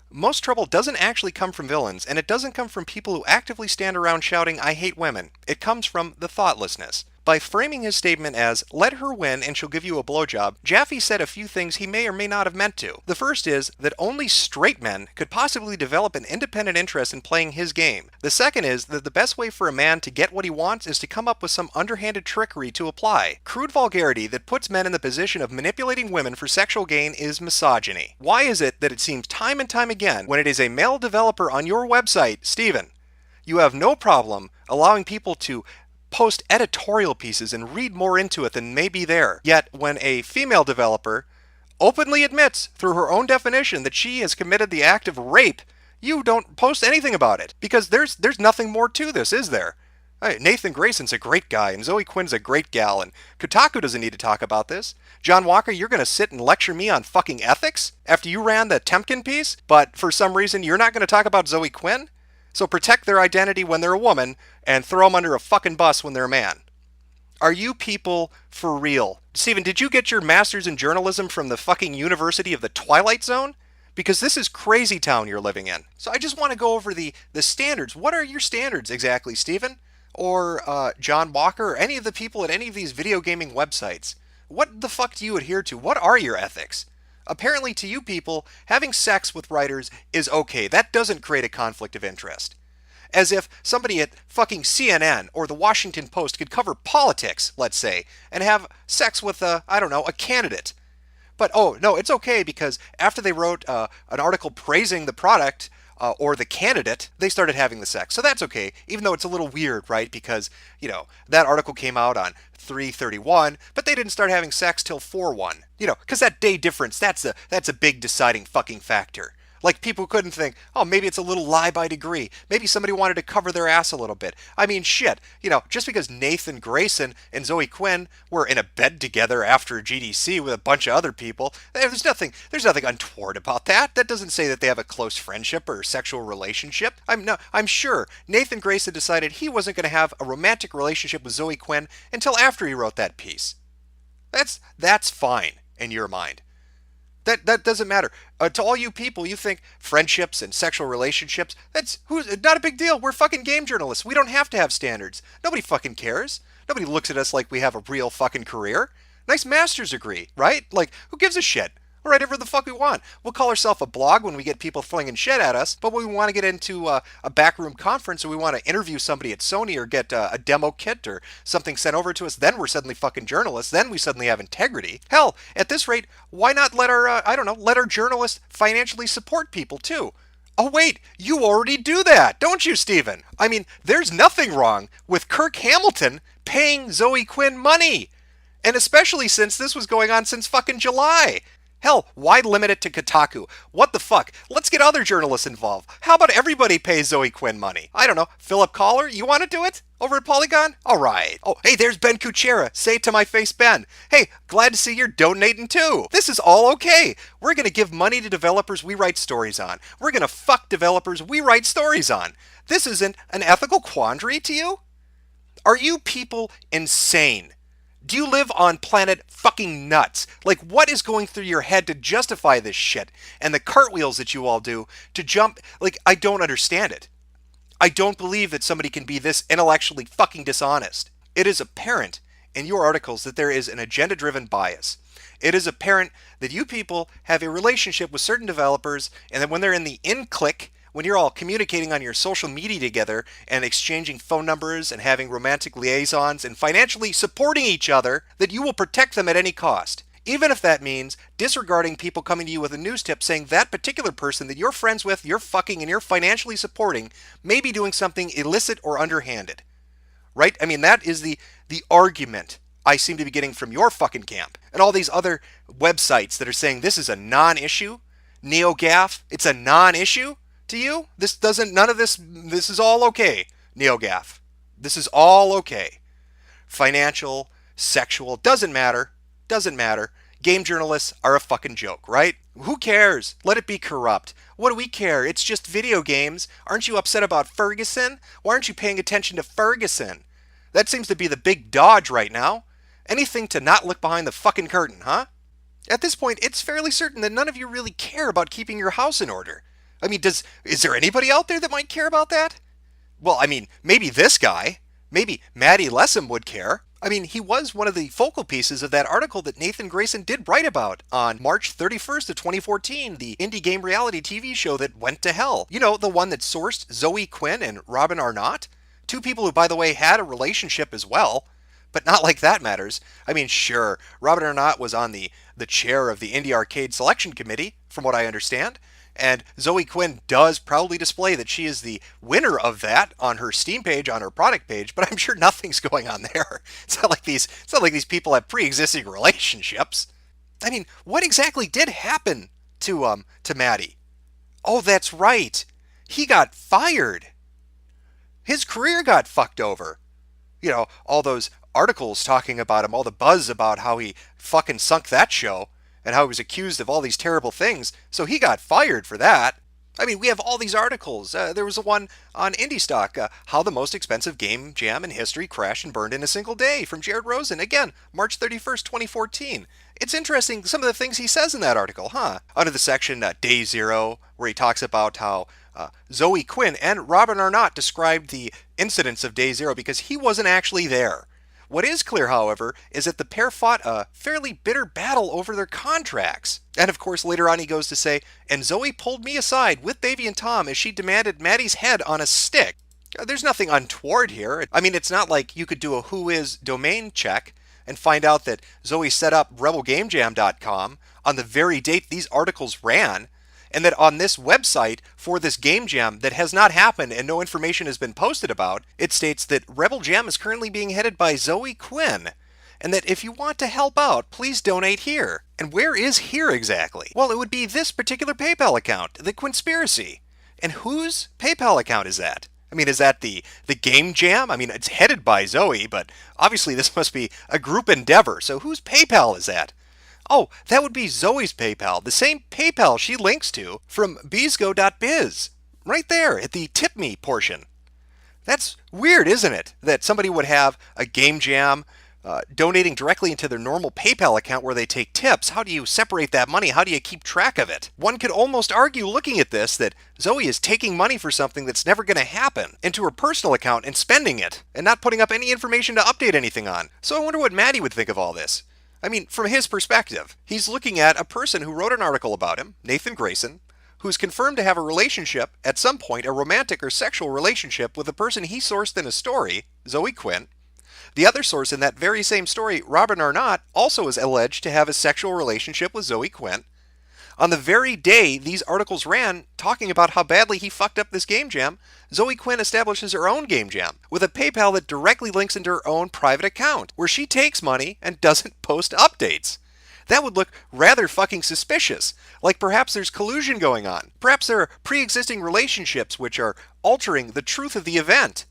Most trouble doesn't actually come from villains, and it doesn't come from people who actively stand around shouting, "I hate women." It comes from the thoughtlessness. By framing his statement as, "Let her win and she'll give you a blowjob," Jaffe said a few things he may or may not have meant to. The first is that only straight men could possibly develop an independent interest in playing his game. The second is that the best way for a man to get what he wants is to come up with some underhanded trickery to apply. Crude vulgarity that puts men in the position of manipulating women for sexual gain is misogyny. Why is it that it seems time and time again, when it is a male developer on your website, Stephen, you have no problem allowing people to post editorial pieces and read more into it than may be there. Yet, when a female developer openly admits through her own definition that she has committed the act of rape, you don't post anything about it. Because there's nothing more to this, is there? Hey, Nathan Grayson's a great guy, and Zoe Quinn's a great gal, and Kotaku doesn't need to talk about this. John Walker, you're going to sit and lecture me on fucking ethics after you ran the Temkin piece, but for some reason you're not going to talk about Zoe Quinn? So protect their identity when they're a woman, and throw them under a fucking bus when they're a man. Are you people for real? Steven, did you get your master's in journalism from the fucking University of the Twilight Zone? Because this is crazy town you're living in. So I just want to go over the standards. What are your standards exactly, Steven? Or John Walker, or any of the people at any of these video gaming websites? What the fuck do you adhere to? What are your ethics? Apparently to you people, having sex with writers is okay. That doesn't create a conflict of interest. As if somebody at fucking CNN or the Washington Post could cover politics, let's say, and have sex with a candidate. But oh, no, it's okay because after they wrote an article praising the product, or the candidate, they started having the sex. So that's okay, even though it's a little weird, right? Because, that article came out on 3/31, but they didn't start having sex till 4/1. Because that day difference, that's a big deciding fucking factor. Like, people couldn't think, oh, maybe it's a little lie by degree. Maybe somebody wanted to cover their ass a little bit. I mean, shit. Just because Nathan Grayson and Zoe Quinn were in a bed together after GDC with a bunch of other people, there's nothing untoward about that. That doesn't say that they have a close friendship or sexual relationship. I'm sure Nathan Grayson decided he wasn't going to have a romantic relationship with Zoe Quinn until after he wrote that piece. That's fine in your mind. That doesn't matter. To all you people, you think friendships and sexual relationships, that's not a big deal. We're fucking game journalists. We don't have to have standards. Nobody fucking cares. Nobody looks at us like we have a real fucking career. Nice master's degree, right? Like, who gives a shit? We'll write whatever the fuck we want. We'll call ourselves a blog when we get people flinging shit at us, but when we want to get into a backroom conference or we want to interview somebody at Sony or get a demo kit or something sent over to us, then we're suddenly fucking journalists. Then we suddenly have integrity. Hell, at this rate, why not let our journalists financially support people too? Oh wait, you already do that, don't you, Steven? I mean, there's nothing wrong with Kirk Hamilton paying Zoe Quinn money. And especially since this was going on since fucking July. Hell, why limit it to Kotaku? What the fuck? Let's get other journalists involved. How about everybody pay Zoe Quinn money? I don't know. Philip Collar, you want to do it? Over at Polygon? All right. Oh, hey, there's Ben Kuchera. Say it to my face, Ben. Hey, glad to see you're donating too. This is all okay. We're going to give money to developers we write stories on. We're going to fuck developers we write stories on. This isn't an ethical quandary to you? Are you people insane? Do you live on planet fucking nuts? Like, what is going through your head to justify this shit? And the cartwheels that you all do to jump, like, I don't understand it. I don't believe that somebody can be this intellectually fucking dishonest. It is apparent in your articles that there is an agenda-driven bias. It is apparent that you people have a relationship with certain developers, and that when they're in the in-click, when you're all communicating on your social media together and exchanging phone numbers and having romantic liaisons and financially supporting each other, that you will protect them at any cost. Even if that means disregarding people coming to you with a news tip saying that particular person that you're friends with, you're fucking, and you're financially supporting may be doing something illicit or underhanded. Right? I mean, that is the argument I seem to be getting from your fucking camp. And all these other websites that are saying this is a non-issue. NeoGAF, it's a non-issue to you? This is all okay. NeoGAF. This is all okay. Financial, sexual, doesn't matter. Doesn't matter. Game journalists are a fucking joke, right? Who cares? Let it be corrupt. What do we care? It's just video games. Aren't you upset about Ferguson? Why aren't you paying attention to Ferguson? That seems to be the big dodge right now. Anything to not look behind the fucking curtain, huh? At this point, it's fairly certain that none of you really care about keeping your house in order. I mean, is there anybody out there that might care about that? Well, I mean, maybe this guy. Maybe Maddie Lessem would care. I mean, he was one of the focal pieces of that article that Nathan Grayson did write about on March 31st of 2014, the indie game reality TV show that went to hell. You know, the one that sourced Zoe Quinn and Robin Arnott? Two people who, by the way, had a relationship as well. But not like that matters. I mean, sure, Robin Arnott was on the chair of the Indie Arcade Selection Committee, from what I understand. And Zoe Quinn does proudly display that she is the winner of that on her Steam page, on her product page, but I'm sure nothing's going on there. It's not like these people have pre-existing relationships. I mean, what exactly did happen to Maddie? Oh, that's right. He got fired. His career got fucked over. You know, all those articles talking about him, all the buzz about how he fucking sunk that show and how he was accused of all these terrible things. So he got fired for that. I mean, we have all these articles. There was a one on Indie Stock, how the most expensive game jam in history crashed and burned in a single day, from Jared Rosen. Again, March 31st, 2014. It's interesting, some of the things he says in that article, huh? Under the section Day Zero, where he talks about how Zoe Quinn and Robin Arnott described the incidents of Day Zero because he wasn't actually there. What is clear, however, is that the pair fought a fairly bitter battle over their contracts. And of course, later on he goes to say, and Zoe pulled me aside with Baby and Tom as she demanded Maddie's head on a stick. There's nothing untoward here. I mean, it's not like you could do a whois domain check and find out that Zoe set up rebelgamejam.com on the very date these articles ran, and that on this website for this game jam that has not happened and no information has been posted about, it states that Rebel Jam is currently being headed by Zoe Quinn, and that if you want to help out, please donate here. And where is here exactly? Well, it would be this particular PayPal account, the Quinnspiracy. And whose PayPal account is that? I mean, is that the game jam? I mean, it's headed by Zoe, but obviously this must be a group endeavor, so whose PayPal is that? Oh, that would be Zoe's PayPal, the same PayPal she links to from beesgo.biz, right there at the tip me portion. That's weird, isn't it? That somebody would have a game jam donating directly into their normal PayPal account where they take tips. How do you separate that money? How do you keep track of it? One could almost argue, looking at this, that Zoe is taking money for something that's never going to happen into her personal account and spending it, and not putting up any information to update anything on. So I wonder what Maddie would think of all this. I mean, from his perspective, he's looking at a person who wrote an article about him, Nathan Grayson, who's confirmed to have a relationship, at some point, a romantic or sexual relationship with the person he sourced in a story, Zoe Quinn. The other source in that very same story, Robin Arnott, also is alleged to have a sexual relationship with Zoe Quinn. On the very day these articles ran, talking about how badly he fucked up this game jam, Zoe Quinn establishes her own game jam with a PayPal that directly links into her own private account, where she takes money and doesn't post updates. That would look rather fucking suspicious, like perhaps there's collusion going on. Perhaps there are pre-existing relationships which are altering the truth of the event.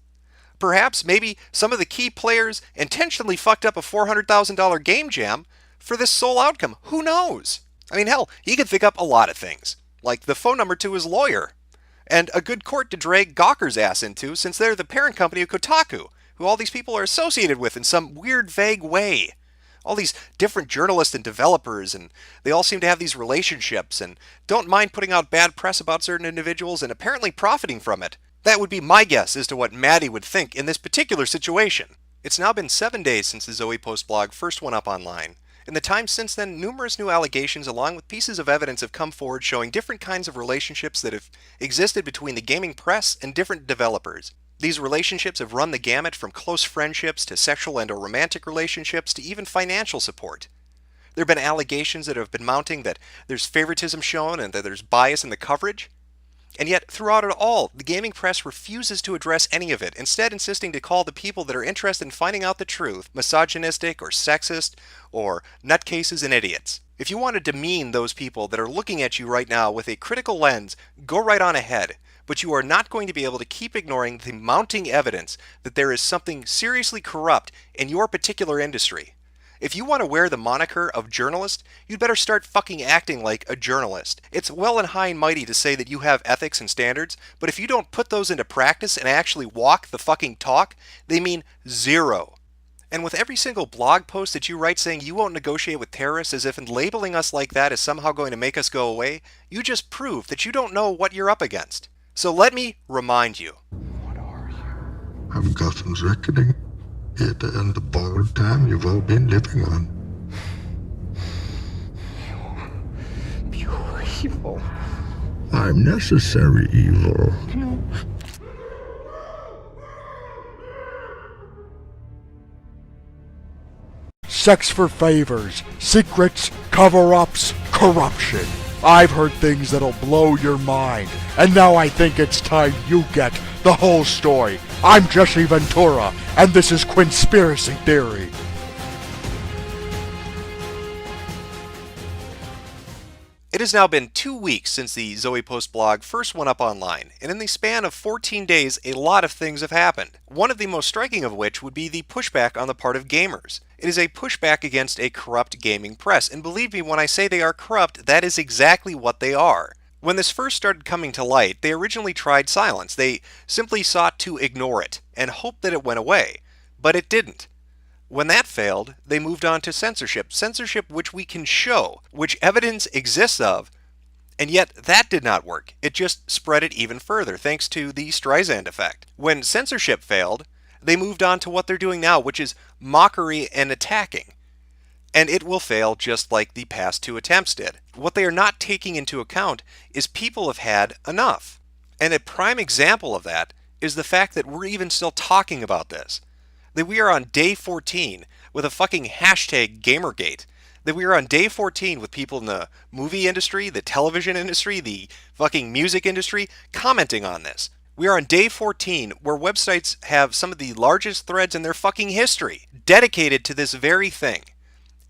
Perhaps maybe some of the key players intentionally fucked up a $400,000 game jam for this sole outcome. Who knows? I mean, hell, he could think up a lot of things, like the phone number to his lawyer, and a good court to drag Gawker's ass into, since they're the parent company of Kotaku, who all these people are associated with in some weird, vague way. All these different journalists and developers, and they all seem to have these relationships, and don't mind putting out bad press about certain individuals, and apparently profiting from it. That would be my guess as to what Maddie would think in this particular situation. It's now been 7 days since the Zoe Post blog first went up online. In the time since then, numerous new allegations along with pieces of evidence have come forward showing different kinds of relationships that have existed between the gaming press and different developers. These relationships have run the gamut from close friendships to sexual and/or romantic relationships to even financial support. There have been allegations that have been mounting that there's favoritism shown and that there's bias in the coverage. And yet, throughout it all, the gaming press refuses to address any of it, instead insisting to call the people that are interested in finding out the truth misogynistic or sexist or nutcases and idiots. If you want to demean those people that are looking at you right now with a critical lens, go right on ahead. But you are not going to be able to keep ignoring the mounting evidence that there is something seriously corrupt in your particular industry. If you want to wear the moniker of journalist, you'd better start fucking acting like a journalist. It's well and high and mighty to say that you have ethics and standards, but if you don't put those into practice and actually walk the fucking talk, they mean zero. And with every single blog post that you write saying you won't negotiate with terrorists, as if labeling us like that is somehow going to make us go away, you just prove that you don't know what you're up against. So let me remind you. I've got some reckoning here to end the borrowed time you've all been living on. Pure evil. I'm necessary evil. Sex for favors, secrets, cover-ups, corruption. I've heard things that'll blow your mind, and now I think it's time you get the whole story. I'm Jesse Ventura, and this is Quinnspiracy Theory. It has now been 2 weeks since the Zoe Post blog first went up online, and in the span of 14 days, a lot of things have happened. One of the most striking of which would be the pushback on the part of gamers. It is a pushback against a corrupt gaming press, and believe me when I say they are corrupt, that is exactly what they are. When this first started coming to light, they originally tried silence. They simply sought to ignore it, and hoped that it went away. But it didn't. When that failed, they moved on to censorship. Censorship which we can show, which evidence exists of, and yet that did not work. It just spread it even further, thanks to the Streisand effect. When censorship failed, they moved on to what they're doing now, which is mockery and attacking. And it will fail just like the past 2 attempts did. What they are not taking into account is people have had enough. And a prime example of that is the fact that we're even still talking about this. That we are on day 14 with a fucking hashtag Gamergate. That we are on day 14 with people in the movie industry, the television industry, the fucking music industry commenting on this. We are on day 14 where websites have some of the largest threads in their fucking history dedicated to this very thing.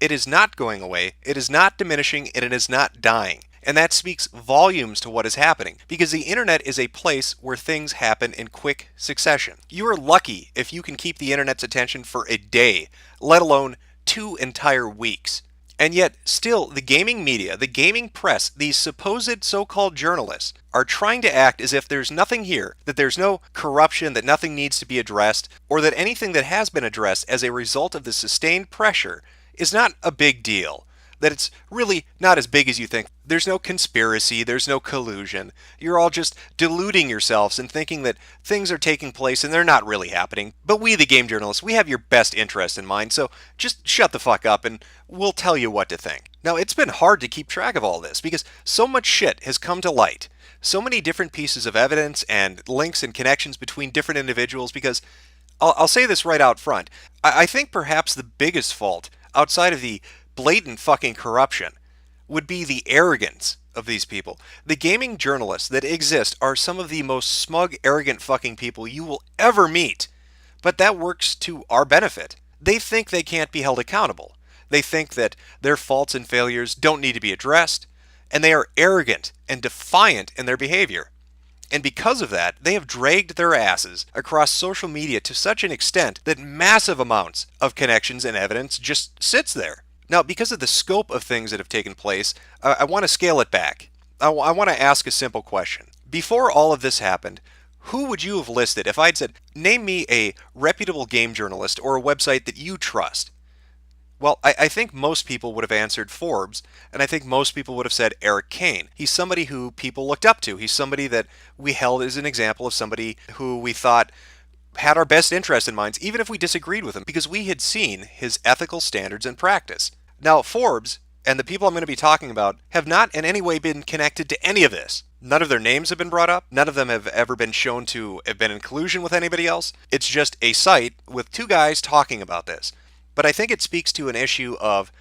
It is not going away, it is not diminishing, and it is not dying. And that speaks volumes to what is happening, because the internet is a place where things happen in quick succession. You are lucky if you can keep the internet's attention for a day, let alone 2 entire weeks. And yet, still, the gaming media, the gaming press, these supposed so-called journalists, are trying to act as if there's nothing here, that there's no corruption, that nothing needs to be addressed, or that anything that has been addressed as a result of the sustained pressure is not a big deal. That it's really not as big as you think. There's no conspiracy, there's no collusion. You're all just deluding yourselves and thinking that things are taking place and they're not really happening. But we, the game journalists, we have your best interest in mind, so just shut the fuck up and we'll tell you what to think. Now, it's been hard to keep track of all this because so much shit has come to light. So many different pieces of evidence and links and connections between different individuals because, I'll say this right out front, I think perhaps the biggest fault, outside of the blatant fucking corruption, would be the arrogance of these people. The gaming journalists that exist are some of the most smug, arrogant fucking people you will ever meet. But that works to our benefit. They think they can't be held accountable. They think that their faults and failures don't need to be addressed, and they are arrogant and defiant in their behavior. And because of that, they have dragged their asses across social media to such an extent that massive amounts of connections and evidence just sits there. Now, because of the scope of things that have taken place, I want to scale it back. I want to ask a simple question. Before all of this happened, who would you have listed if I'd said, name me a reputable game journalist or a website that you trust? Well, I think most people would have answered Forbes, and I think most people would have said Eric Kane. He's somebody who people looked up to. He's somebody that we held as an example of somebody who we thought had our best interest in mind, even if we disagreed with him, because we had seen his ethical standards and practice. Now, Forbes, and the people I'm going to be talking about, have not in any way been connected to any of this. None of their names have been brought up. None of them have ever been shown to have been in collusion with anybody else. It's just a site with 2 guys talking about this. But I think it speaks to an issue of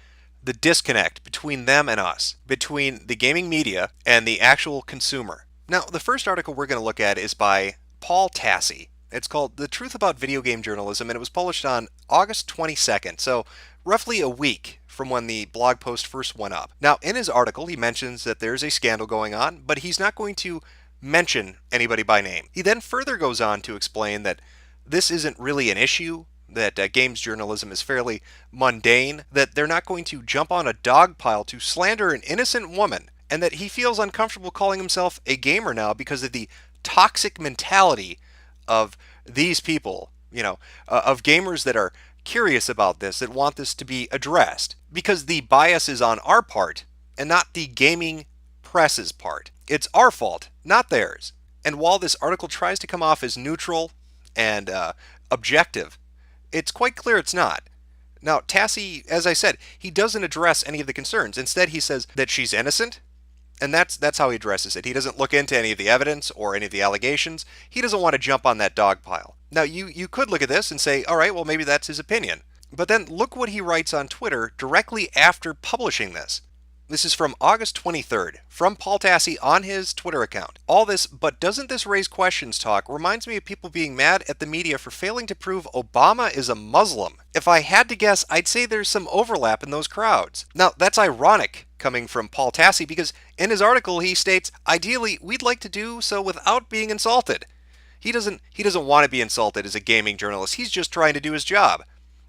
the disconnect between them and us, between the gaming media and the actual consumer. Now, the first article we're going to look at is by Paul Tassi. It's called The Truth About Video Game Journalism, and it was published on August 22nd, so roughly a week from when the blog post first went up. Now, in his article, he mentions that there's a scandal going on, but he's not going to mention anybody by name. He then further goes on to explain that this isn't really an issue, that games journalism is fairly mundane, that they're not going to jump on a dog pile to slander an innocent woman, and that he feels uncomfortable calling himself a gamer now because of the toxic mentality of these people, of gamers that are curious about this, that want this to be addressed, because the bias is on our part and not the gaming press's part. It's our fault, not theirs. And while this article tries to come off as neutral and objective, it's quite clear it's not. Now, Tassi, as I said, he doesn't address any of the concerns. Instead, he says that she's innocent, and that's how he addresses it. He doesn't look into any of the evidence or any of the allegations. He doesn't want to jump on that dog pile. Now, you could look at this and say, all right, well, maybe that's his opinion. But then look what he writes on Twitter directly after publishing this. This is from August 23rd, from Paul Tassi on his Twitter account. All this, but doesn't this raise questions talk reminds me of people being mad at the media for failing to prove Obama is a Muslim. If I had to guess, I'd say there's some overlap in those crowds. Now, that's ironic coming from Paul Tassi because in his article he states, ideally, we'd like to do so without being insulted. He doesn't want to be insulted as a gaming journalist. He's just trying to do his job.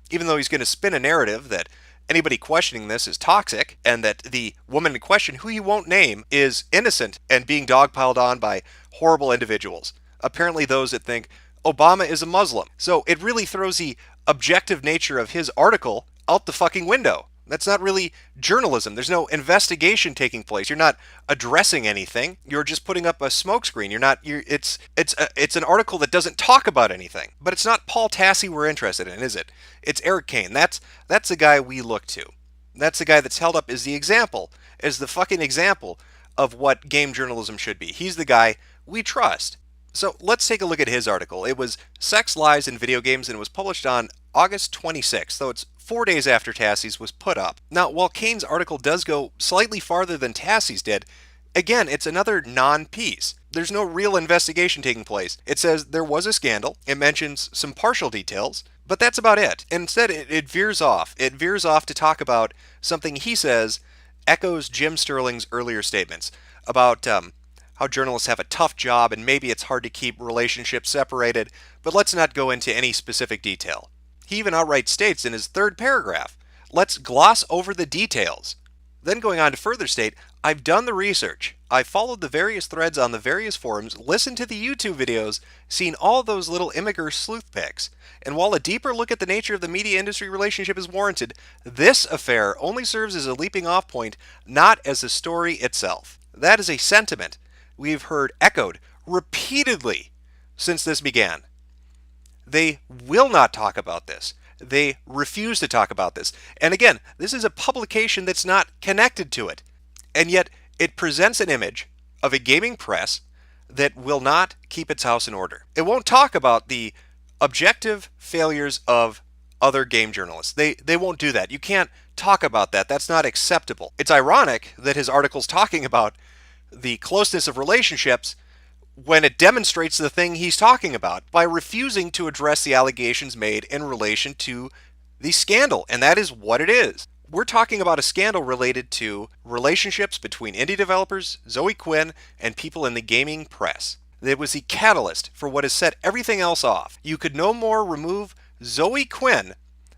Even though he's going to spin a narrative that anybody questioning this is toxic, and that the woman in question, who he won't name, is innocent and being dogpiled on by horrible individuals. Apparently those that think Obama is a Muslim. So it really throws the objective nature of his article out the fucking window. That's not really journalism. There's no investigation taking place. You're not addressing anything. You're just putting up a smokescreen. It's an article that doesn't talk about anything. But it's not Paul Tassi we're interested in, is it? It's Eric Kane. That's the guy we look to. That's the guy that's held up as the example, as the fucking example of what game journalism should be. He's the guy we trust. So let's take a look at his article. It was Sex, Lies, and Video Games, and it was published on August 26th, so it's 4 days after Tassi's was put up. Now, while Kane's article does go slightly farther than Tassi's did, again, it's another non-piece. There's no real investigation taking place. It says there was a scandal, it mentions some partial details, but that's about it. And instead, it veers off. It veers off to talk about something he says echoes Jim Sterling's earlier statements about how journalists have a tough job and maybe it's hard to keep relationships separated, but let's not go into any specific detail. He even outright states in his third paragraph, let's gloss over the details. Then going on to further state, I've done the research. I've followed the various threads on the various forums, listened to the YouTube videos, seen all those little immigrant sleuth pics. And while a deeper look at the nature of the media industry relationship is warranted, this affair only serves as a leaping off point, not as a story itself. That is a sentiment we've heard echoed repeatedly since this began. They will not talk about this. They refuse to talk about this. And again, this is a publication that's not connected to it. And yet, it presents an image of a gaming press that will not keep its house in order. It won't talk about the objective failures of other game journalists. They won't do that. You can't talk about that. That's not acceptable. It's ironic that his article's talking about the closeness of relationships when it demonstrates the thing he's talking about by refusing to address the allegations made in relation to the scandal. And that is what it is. We're talking about a scandal related to relationships between indie developers, Zoe Quinn, and people in the gaming press. It was the catalyst for what has set everything else off. You could no more remove Zoe Quinn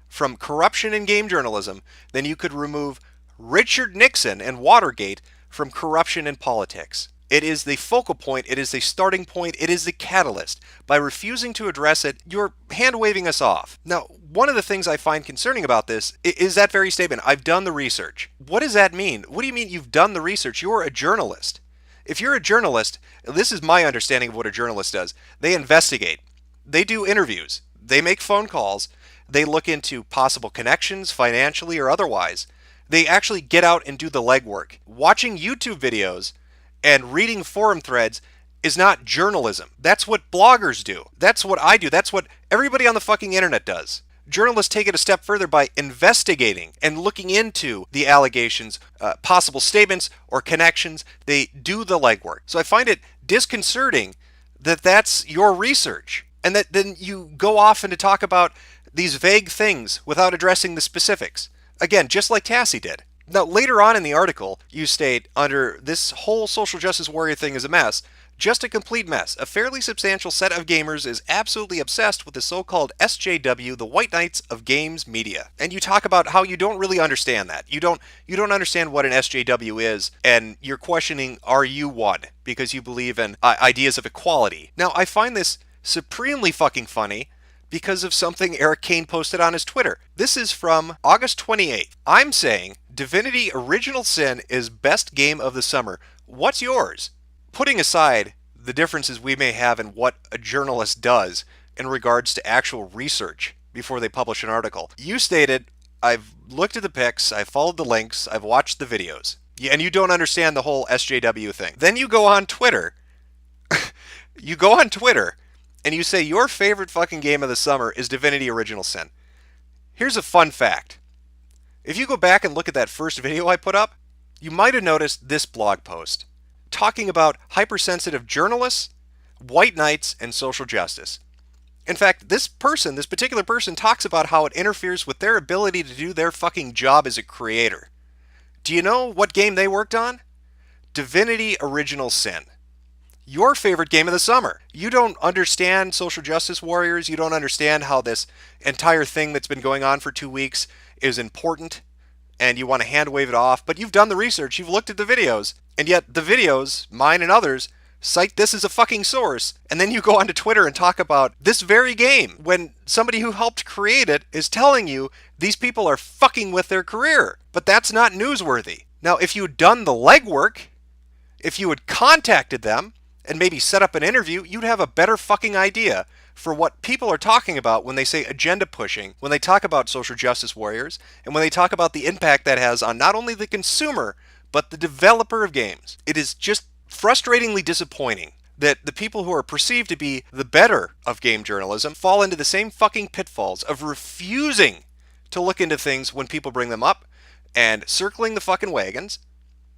from corruption in game journalism than you could remove Richard Nixon and Watergate from corruption in politics. It is the focal point, it is the starting point, it is the catalyst. By refusing to address it, you're hand-waving us off. Now, one of the things I find concerning about this is that very statement, I've done the research. What does that mean? What do you mean you've done the research? You're a journalist. If you're a journalist, this is my understanding of what a journalist does. They investigate. They do interviews. They make phone calls. They look into possible connections, financially or otherwise. They actually get out and do the legwork. Watching YouTube videos and reading forum threads is not journalism. That's what bloggers do. That's what I do. That's what everybody on the fucking internet does. Journalists take it a step further by investigating and looking into the allegations, possible statements or connections. They do the legwork. So I find it disconcerting that that's your research and that then you go off and to talk about these vague things without addressing the specifics. Again, just like Tassi did. Now, later on in the article, you state, under this whole social justice warrior thing is a mess, just a complete mess. A fairly substantial set of gamers is absolutely obsessed with the so-called SJW, the White Knights of Games Media. And you talk about how you don't really understand that. You don't understand what an SJW is, and you're questioning, are you one? Because you believe in ideas of equality. Now, I find this supremely fucking funny because of something Eric Kane posted on his Twitter. This is from August 28th. I'm saying Divinity Original Sin is best game of the summer. What's yours? Putting aside the differences we may have in what a journalist does in regards to actual research before they publish an article, you stated, I've looked at the pics, I've followed the links, I've watched the videos, and you don't understand the whole SJW thing. Then you go on Twitter, and you say your favorite fucking game of the summer is Divinity Original Sin. Here's a fun fact. If you go back and look at that first video I put up, you might have noticed this blog post talking about hypersensitive journalists, white knights, and social justice. In fact, this particular person talks about how it interferes with their ability to do their fucking job as a creator. Do you know what game they worked on? Divinity Original Sin. Your favorite game of the summer. You don't understand social justice warriors. You don't understand how this entire thing that's been going on for 2 weeks is important, and you want to hand wave it off, but you've done the research, you've looked at the videos, and yet the videos, mine and others, cite this as a fucking source, and then you go onto Twitter and talk about this very game when somebody who helped create it is telling you these people are fucking with their career. But that's not newsworthy. Now, if you had done the legwork, if you had contacted them and maybe set up an interview, you'd have a better fucking idea for what people are talking about when they say agenda pushing, when they talk about social justice warriors, and when they talk about the impact that has on not only the consumer, but the developer of games. It is just frustratingly disappointing that the people who are perceived to be the better of game journalism fall into the same fucking pitfalls of refusing to look into things when people bring them up and circling the fucking wagons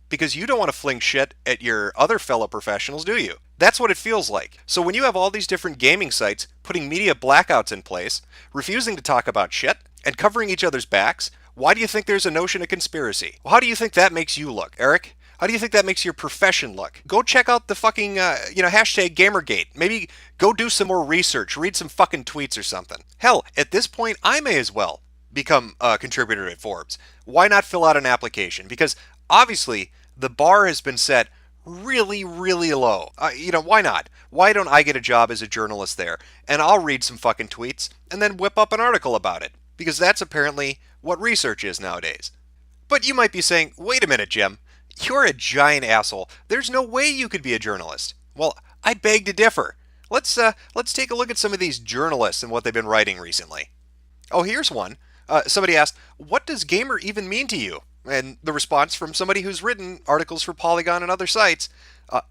because you don't want to fling shit at your other fellow professionals, do you? That's what it feels like. So when you have all these different gaming sites putting media blackouts in place, refusing to talk about shit, and covering each other's backs, why do you think there's a notion of conspiracy? Well, how do you think that makes you look, Eric? How do you think that makes your profession look? Go check out the fucking, hashtag Gamergate. Maybe go do some more research, read some fucking tweets or something. Hell, at this point, I may as well become a contributor at Forbes. Why not fill out an application? Because obviously, the bar has been set really, really low. Why not? Why don't I get a job as a journalist there? And I'll read some fucking tweets and then whip up an article about it. Because that's apparently what research is nowadays. But you might be saying, wait a minute, Jim. You're a giant asshole. There's no way you could be a journalist. Well, I beg to differ. Let's take a look at some of these journalists and what they've been writing recently. Oh, here's one. Somebody asked, what does gamer even mean to you? And the response from somebody who's written articles for Polygon and other sites,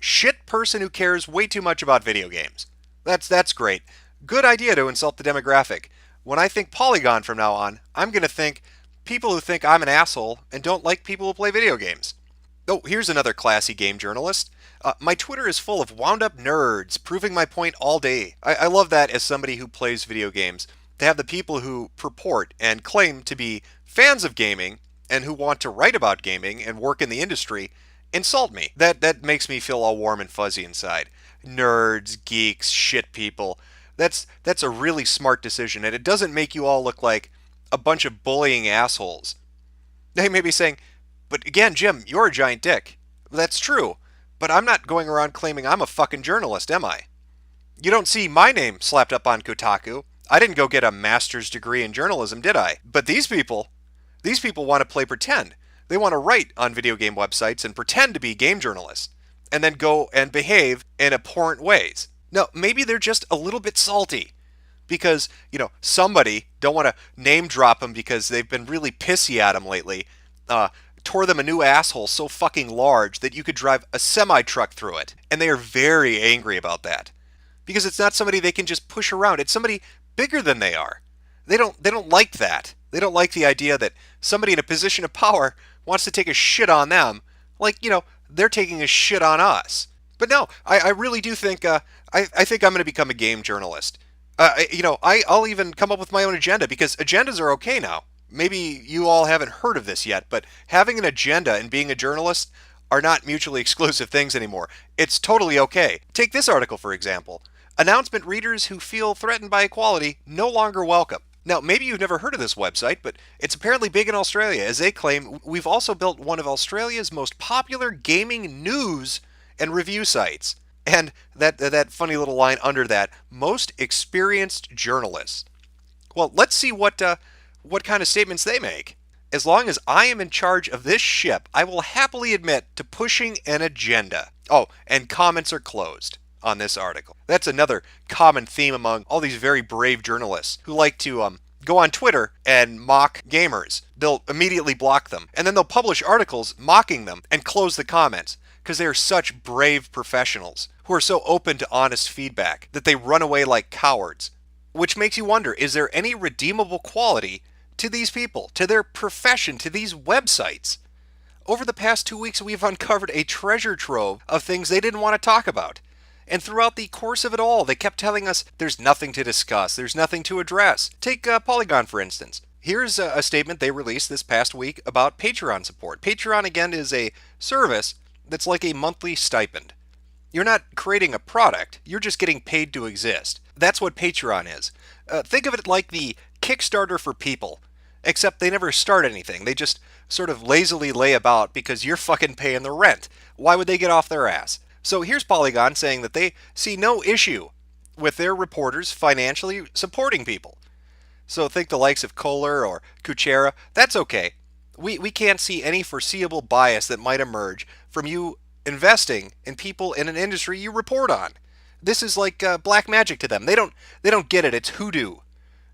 shit person who cares way too much about video games. That's great. Good idea to insult the demographic. When I think Polygon from now on, I'm going to think people who think I'm an asshole and don't like people who play video games. Oh, here's another classy game journalist. My Twitter is full of wound-up nerds, proving my point all day. I love that as somebody who plays video games, to have the people who purport and claim to be fans of gaming and who want to write about gaming and work in the industry insult me. That makes me feel all warm and fuzzy inside. Nerds, geeks, shit people. That's a really smart decision, and it doesn't make you all look like a bunch of bullying assholes. They may be saying, but again, Jim, you're a giant dick. That's true, but I'm not going around claiming I'm a fucking journalist, am I? You don't see my name slapped up on Kotaku. I didn't go get a master's degree in journalism, did I? But these people want to play pretend. They want to write on video game websites and pretend to be game journalists, and then go and behave in abhorrent ways. Now, maybe they're just a little bit salty because, somebody, don't want to name drop them because they've been really pissy at them lately, tore them a new asshole so fucking large that you could drive a semi-truck through it. And they are very angry about that. Because it's not somebody they can just push around. It's somebody bigger than they are. They don't like that. They don't like the idea that somebody in a position of power wants to take a shit on them. Like, they're taking a shit on us. But no, I really do think, I think I'm going to become a game journalist. I'll even come up with my own agenda because agendas are okay now. Maybe you all haven't heard of this yet, but having an agenda and being a journalist are not mutually exclusive things anymore. It's totally okay. Take this article, for example. Announcement readers who feel threatened by equality no longer welcome. Now, maybe you've never heard of this website, but it's apparently big in Australia. As they claim, we've also built one of Australia's most popular gaming news and review sites. And that funny little line under that, most experienced journalists. Well, let's see what kind of statements they make. As long as I am in charge of this ship, I will happily admit to pushing an agenda. Oh, and comments are closed on this article. That's another common theme among all these very brave journalists who like to go on Twitter and mock gamers. They'll immediately block them, and then they'll publish articles mocking them and close the comments because they are such brave professionals who are so open to honest feedback that they run away like cowards. Which makes you wonder, is there any redeemable quality to these people, to their profession, to these websites? Over the past 2 weeks, we've uncovered a treasure trove of things they didn't want to talk about. And throughout the course of it all, they kept telling us there's nothing to discuss, there's nothing to address. Take Polygon, for instance. Here's a statement they released this past week about Patreon support. Patreon, again, is a service that's like a monthly stipend. You're not creating a product, you're just getting paid to exist. That's what Patreon is. Think of it like the Kickstarter for people, except they never start anything. They just sort of lazily lay about because you're fucking paying the rent. Why would they get off their ass? So here's Polygon saying that they see no issue with their reporters financially supporting people. So think the likes of Kohler or Kuchera, that's okay. We can't see any foreseeable bias that might emerge from you investing in people in an industry you report on. This is like black magic to them. They don't get it. It's hoodoo.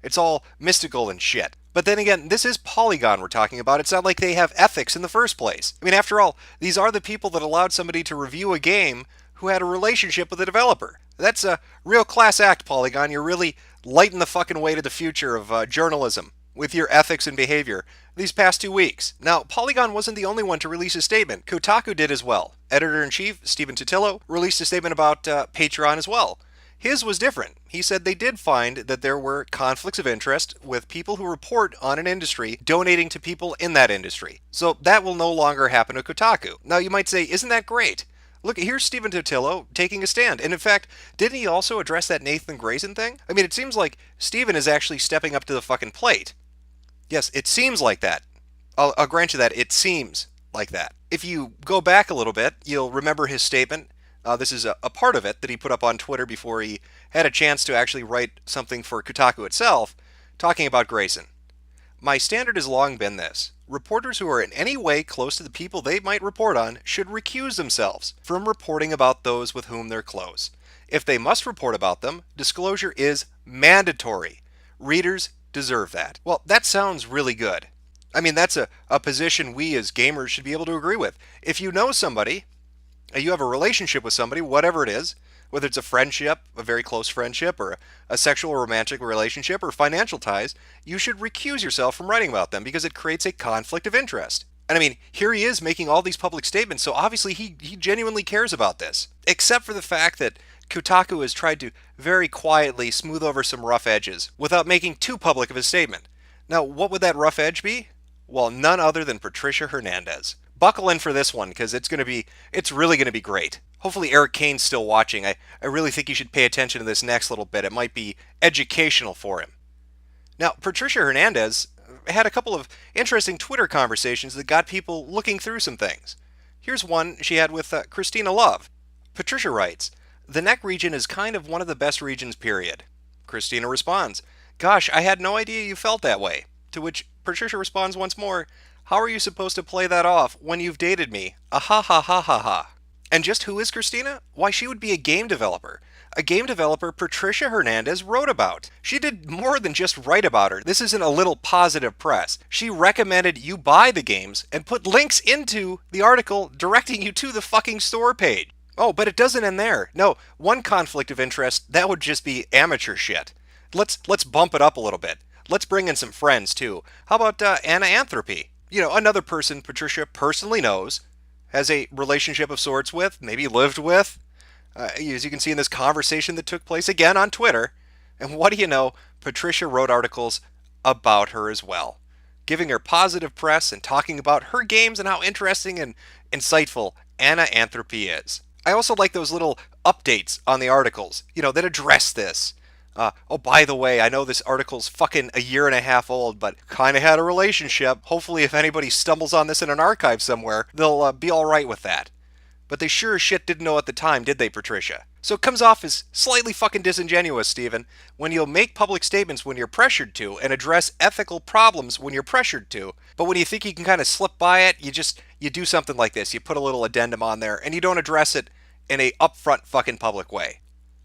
It's all mystical and shit. But then again, this is Polygon we're talking about. It's not like they have ethics in the first place. I mean, after all, these are the people that allowed somebody to review a game who had a relationship with the developer. That's a real class act, Polygon. You're really lighting the fucking way to the future of journalism with your ethics and behavior these past 2 weeks. Now, Polygon wasn't the only one to release a statement. Kotaku did as well. Editor-in-Chief Stephen Totilo released a statement about Patreon as well. His was different. He said they did find that there were conflicts of interest with people who report on an industry donating to people in that industry. So that will no longer happen to Kotaku. Now you might say, isn't that great? Look, here's Stephen Totilo taking a stand. And in fact, didn't he also address that Nathan Grayson thing? I mean, it seems like Stephen is actually stepping up to the fucking plate. Yes, it seems like that. I'll grant you that. It seems like that. If you go back a little bit, you'll remember his statement. This is a part of it that he put up on Twitter before he had a chance to actually write something for Kotaku itself, talking about Grayson. My standard has long been this. Reporters who are in any way close to the people they might report on should recuse themselves from reporting about those with whom they're close. If they must report about them, disclosure is mandatory. Readers deserve that. Well, that sounds really good. I mean, that's a position we as gamers should be able to agree with. If you know somebody, you have a relationship with somebody, whatever it is, whether it's a friendship, a very close friendship, or a sexual or romantic relationship, or financial ties, you should recuse yourself from writing about them because it creates a conflict of interest. And I mean, here he is making all these public statements, so obviously he genuinely cares about this. Except for the fact that Kotaku has tried to very quietly smooth over some rough edges without making too public of a statement. Now, what would that rough edge be? Well, none other than Patricia Hernandez. Buckle in for this one because it's really going to be great. Hopefully Eric Kane's still watching. I really think you should pay attention to this next little bit. It might be educational for him. Now, Patricia Hernandez had a couple of interesting Twitter conversations that got people looking through some things. Here's one she had with Christina Love. Patricia writes, "The neck region is kind of one of the best regions, period." Christina responds, "Gosh, I had no idea you felt that way." To which Patricia responds once more, "How are you supposed to play that off when you've dated me? Ah ha ha ha ha ha." And just who is Christina? Why, she would be a game developer. A game developer Patricia Hernandez wrote about. She did more than just write about her. This isn't a little positive press. She recommended you buy the games and put links into the article directing you to the fucking store page. Oh, but it doesn't end there. No, one conflict of interest, that would just be amateur shit. Let's bump it up a little bit. Let's bring in some friends too. How about Anna Anthropy? You know, another person Patricia personally knows, has a relationship of sorts with, maybe lived with, as you can see in this conversation that took place again on Twitter. And what do you know, Patricia wrote articles about her as well, giving her positive press and talking about her games and how interesting and insightful Anna Anthropy is. I also like those little updates on the articles, that address this. Oh, by the way, I know this article's fucking a year and a half old, but kind of had a relationship. Hopefully if anybody stumbles on this in an archive somewhere, they'll be alright with that. But they sure as shit didn't know at the time, did they, Patricia? So it comes off as slightly fucking disingenuous, Stephen, when you'll make public statements when you're pressured to and address ethical problems when you're pressured to. But when you think you can kind of slip by it, you do something like this. You put a little addendum on there and you don't address it in a upfront fucking public way.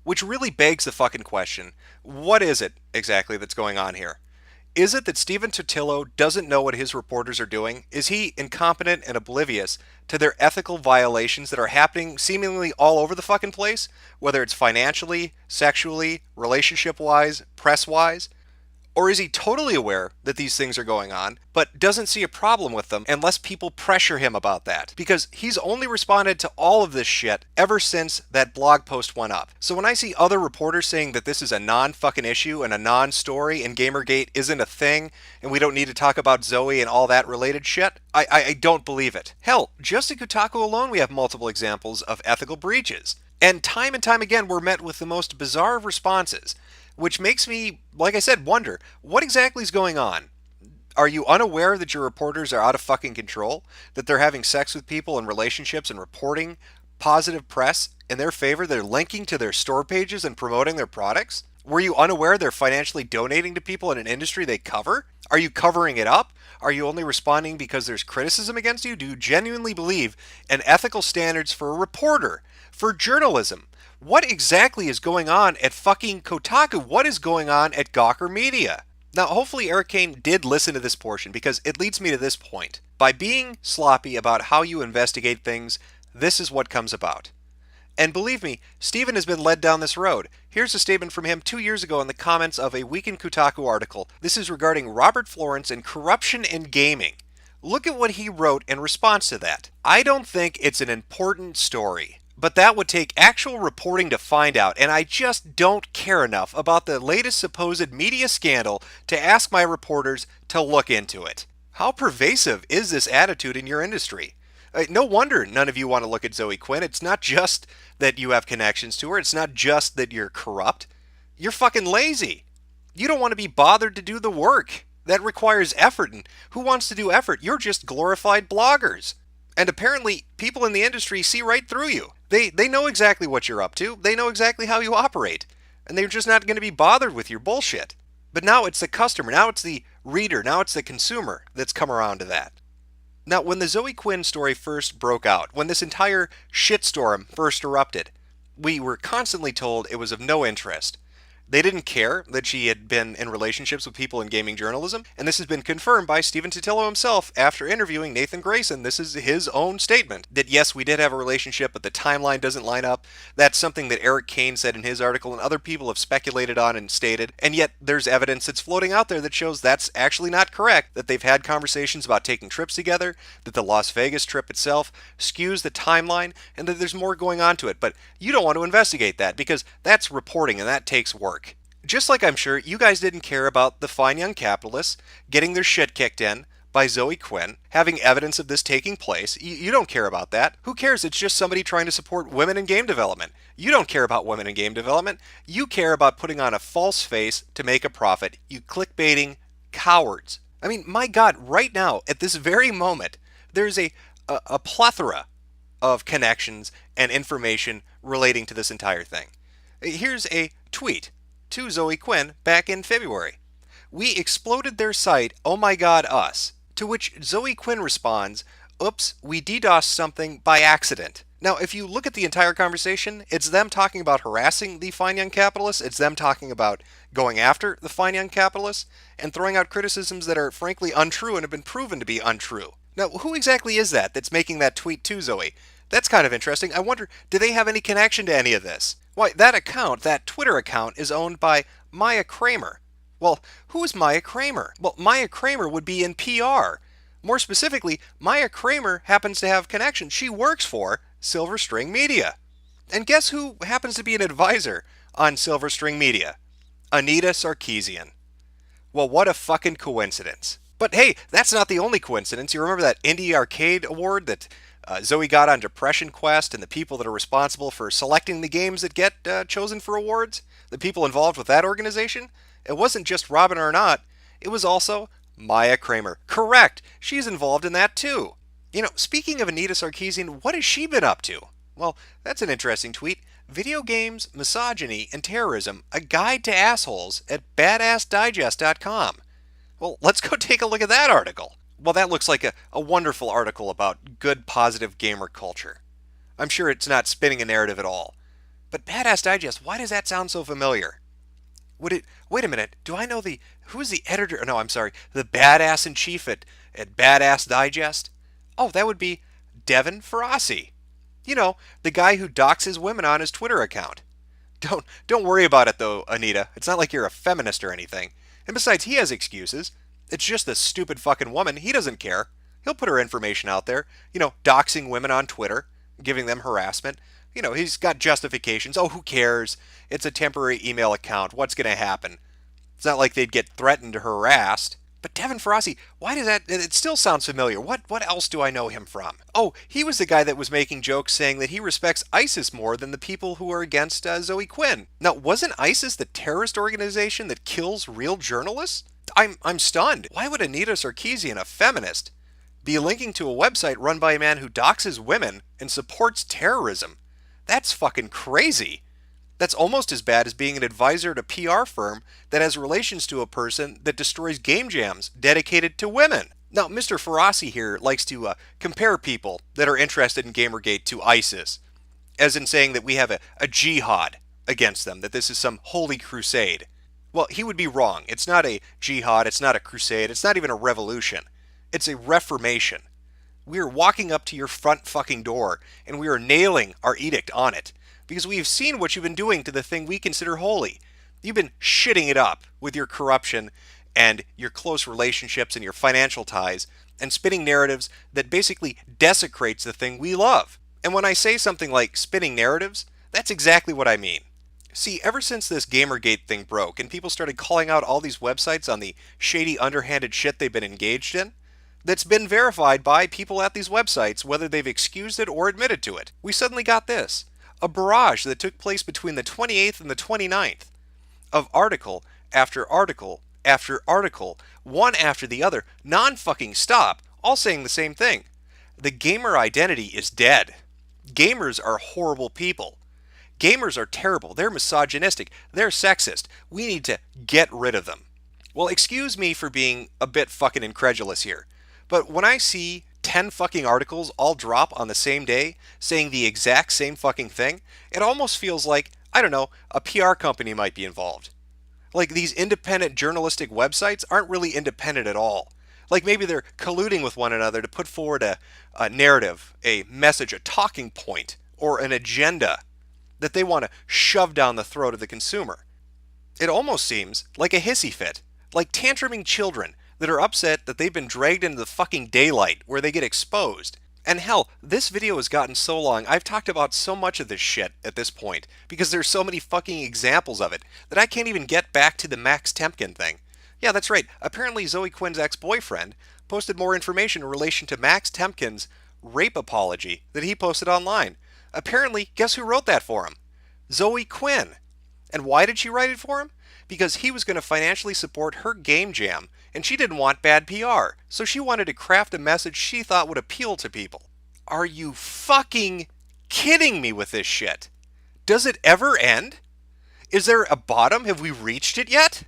Which really begs the fucking question, what is it exactly that's going on here? Is it that Stephen Totilo doesn't know what his reporters are doing? Is he incompetent and oblivious to their ethical violations that are happening seemingly all over the fucking place? Whether it's financially, sexually, relationship-wise, press-wise? Or is he totally aware that these things are going on, but doesn't see a problem with them unless people pressure him about that? Because he's only responded to all of this shit ever since that blog post went up. So when I see other reporters saying that this is a non-fucking issue and a non-story and Gamergate isn't a thing and we don't need to talk about Zoe and all that related shit, I don't believe it. Hell, just in Kotaku alone we have multiple examples of ethical breaches. And time again we're met with the most bizarre of responses, which makes me, like I said, wonder, what exactly is going on? Are you unaware that your reporters are out of fucking control? That they're having sex with people in relationships and reporting positive press in their favor? They're linking to their store pages and promoting their products? Were you unaware they're financially donating to people in an industry they cover? Are you covering it up? Are you only responding because there's criticism against you? Do you genuinely believe in ethical standards for a reporter? For journalism? What exactly is going on at fucking Kotaku? What is going on at Gawker Media? Now, hopefully Eric Kane did listen to this portion because it leads me to this point. By being sloppy about how you investigate things, this is what comes about. And believe me, Steven has been led down this road. Here's a statement from him 2 years ago in the comments of a Week in Kotaku article. This is regarding Robert Florence and corruption in gaming. Look at what he wrote in response to that. I don't think it's an important story, but that would take actual reporting to find out, and I just don't care enough about the latest supposed media scandal to ask my reporters to look into it. How pervasive is this attitude in your industry? No wonder none of you want to look at Zoe Quinn. It's not just that you have connections to her. It's not just that you're corrupt. You're fucking lazy. You don't want to be bothered to do the work. That requires effort, and who wants to do effort? You're just glorified bloggers. And apparently, people in the industry see right through you. They know exactly what you're up to. They know exactly how you operate. And they're just not going to be bothered with your bullshit. But now it's the customer, now it's the reader, now it's the consumer that's come around to that. Now, when the Zoe Quinn story first broke out, when this entire shitstorm first erupted, we were constantly told it was of no interest. They didn't care that she had been in relationships with people in gaming journalism, and this has been confirmed by Stephen Totilo himself after interviewing Nathan Grayson. This is his own statement, that yes, we did have a relationship, but the timeline doesn't line up. That's something that Eric Kane said in his article, and other people have speculated on and stated, and yet there's evidence that's floating out there that shows that's actually not correct, that they've had conversations about taking trips together, that the Las Vegas trip itself skews the timeline, and that there's more going on to it, but you don't want to investigate that, because that's reporting, and that takes work. Just like I'm sure you guys didn't care about the fine young capitalists getting their shit kicked in by Zoe Quinn, having evidence of this taking place. You don't care about that. Who cares? It's just somebody trying to support women in game development. You don't care about women in game development. You care about putting on a false face to make a profit. You clickbaiting cowards. I mean, my God, right now, at this very moment, there's a plethora of connections and information relating to this entire thing. Here's a tweet to Zoe Quinn back in February. We exploded their site, oh my God, us. To which Zoe Quinn responds, oops, we DDoSed something by accident. Now, if you look at the entire conversation, it's them talking about harassing the fine young capitalists, it's them talking about going after the fine young capitalists, and throwing out criticisms that are frankly untrue and have been proven to be untrue. Now, who exactly is that that's making that tweet to Zoe? That's kind of interesting. I wonder, do they have any connection to any of this? Why, that account, that Twitter account, is owned by Maya Kramer. Well, who is Maya Kramer? Well, Maya Kramer would be in PR. More specifically, Maya Kramer happens to have connections. She works for Silver String Media. And guess who happens to be an advisor on Silver String Media? Anita Sarkeesian. Well, what a fucking coincidence. But hey, that's not the only coincidence. You remember that Indie Arcade Award that Zoe got on Depression Quest, and the people that are responsible for selecting the games that get chosen for awards? The people involved with that organization? It wasn't just Robin Arnott, it was also Maya Kramer. Correct, she's involved in that too. You know, speaking of Anita Sarkeesian, what has she been up to? Well, that's an interesting tweet. Video games, misogyny, and terrorism, a guide to assholes at badassdigest.com. Well, let's go take a look at that article. Well, that looks like a wonderful article about good, positive gamer culture. I'm sure it's not spinning a narrative at all. But Badass Digest, why does that sound so familiar? Wait a minute, do I know who's the editor? No, I'm sorry, the badass-in-chief at Badass Digest? Oh, that would be Devin Ferrasi. You know, the guy who doxes women on his Twitter account. Don't worry about it though, Anita. It's not like you're a feminist or anything. And besides, he has excuses. It's just this stupid fucking woman. He doesn't care. He'll put her information out there, doxing women on Twitter, giving them harassment. He's got justifications. Oh, who cares? It's a temporary email account. What's going to happen? It's not like they'd get threatened or harassed. But Devin Faraci, why does that... It still sounds familiar. What else do I know him from? Oh, he was the guy that was making jokes saying that he respects ISIS more than the people who are against Zoe Quinn. Now, wasn't ISIS the terrorist organization that kills real journalists? I'm stunned. Why would Anita Sarkeesian, a feminist, be linking to a website run by a man who doxes women and supports terrorism? That's fucking crazy. That's almost as bad as being an advisor at a PR firm that has relations to a person that destroys game jams dedicated to women. Now, Mr. Faraci here likes to compare people that are interested in Gamergate to ISIS, as in saying that we have a jihad against them, that this is some holy crusade. Well, he would be wrong. It's not a jihad, it's not a crusade, it's not even a revolution. It's a reformation. We are walking up to your front fucking door, and we are nailing our edict on it. Because we've seen what you've been doing to the thing we consider holy. You've been shitting it up with your corruption and your close relationships and your financial ties and spinning narratives that basically desecrates the thing we love. And when I say something like spinning narratives, that's exactly what I mean. See, ever since this Gamergate thing broke and people started calling out all these websites on the shady, underhanded shit they've been engaged in, that's been verified by people at these websites, whether they've excused it or admitted to it, we suddenly got this. A barrage that took place between the 28th and the 29th of article after article after article, one after the other, non-fucking stop, all saying the same thing. The gamer identity is dead. Gamers are horrible people. Gamers are terrible. They're misogynistic. They're sexist. We need to get rid of them. Well, excuse me for being a bit fucking incredulous here, but when I see 10 fucking articles all drop on the same day saying the exact same fucking thing, it almost feels like, I don't know, a PR company might be involved. Like these independent journalistic websites aren't really independent at all. Like maybe they're colluding with one another to put forward a narrative, a message, a talking point, or an agenda that they want to shove down the throat of the consumer. It almost seems like a hissy fit, like tantruming children that are upset that they've been dragged into the fucking daylight where they get exposed. And hell, this video has gotten so long, I've talked about so much of this shit at this point, because there's so many fucking examples of it, that I can't even get back to the Max Temkin thing. Yeah, that's right, apparently Zoe Quinn's ex-boyfriend posted more information in relation to Max Temkin's rape apology that he posted online. Apparently, guess who wrote that for him? Zoe Quinn. And why did she write it for him? Because he was going to financially support her game jam, and she didn't want bad PR, so she wanted to craft a message she thought would appeal to people. Are you fucking kidding me with this shit? Does it ever end? Is there a bottom? Have we reached it yet?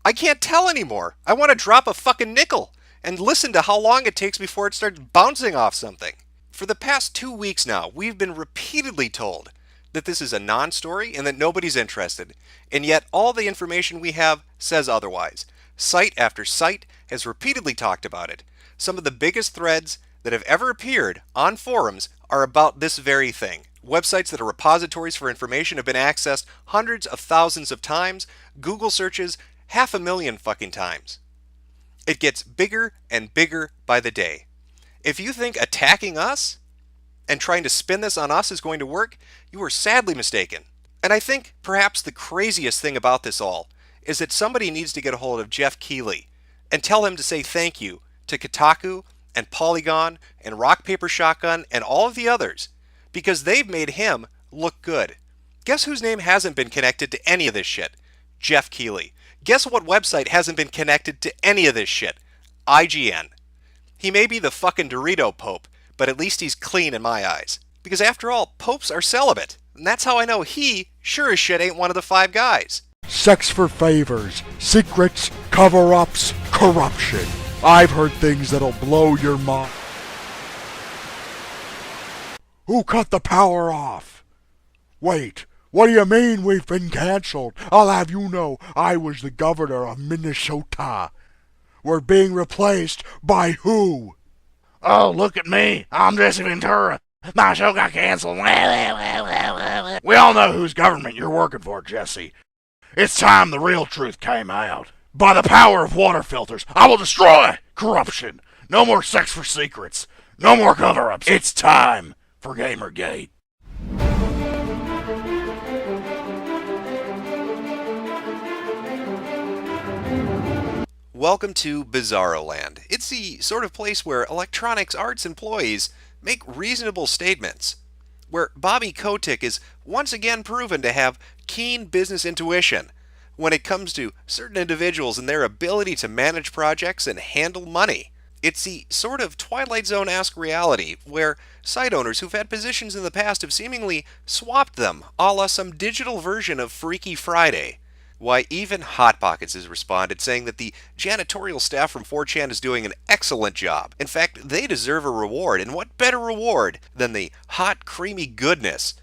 I can't tell anymore. I want to drop a fucking nickel and listen to how long it takes before it starts bouncing off something. For the past 2 weeks now, we've been repeatedly told that this is a non-story and that nobody's interested, and yet all the information we have says otherwise. Site after site has repeatedly talked about it. Some of the biggest threads that have ever appeared on forums are about this very thing. Websites that are repositories for information have been accessed hundreds of thousands of times, Google searches 500,000 fucking times. It gets bigger and bigger by the day. If you think attacking us and trying to spin this on us is going to work, you are sadly mistaken. And I think perhaps the craziest thing about this all is that somebody needs to get a hold of Jeff Keighley and tell him to say thank you to Kotaku and Polygon and Rock Paper Shotgun and all of the others, because they've made him look good. Guess whose name hasn't been connected to any of this shit? Jeff Keighley. Guess what website hasn't been connected to any of this shit? IGN. He may be the fucking Dorito Pope, but at least he's clean in my eyes. Because after all, popes are celibate. And that's how I know he, sure as shit, ain't one of the 5 guys. Sex for favors, secrets, cover-ups, corruption. I've heard things that'll blow your mind. Who cut the power off? Wait, what do you mean we've been cancelled? I'll have you know I was the governor of Minnesota. We're being replaced by who? Oh, look at me. I'm Jesse Ventura. My show got canceled. We all know whose government you're working for, Jesse. It's time the real truth came out. By the power of water filters, I will destroy corruption. No more sex for secrets. No more cover-ups. It's time for Gamergate. Welcome to Bizarro Land. It's the sort of place where electronics arts employees make reasonable statements, where Bobby Kotick is once again proven to have keen business intuition when it comes to certain individuals and their ability to manage projects and handle money. It's the sort of Twilight Zone-esque reality where site owners who've had positions in the past have seemingly swapped them, a la some digital version of Freaky Friday. Why, even Hot Pockets has responded, saying that the janitorial staff from 4chan is doing an excellent job. In fact, they deserve a reward, and what better reward than the hot, creamy goodness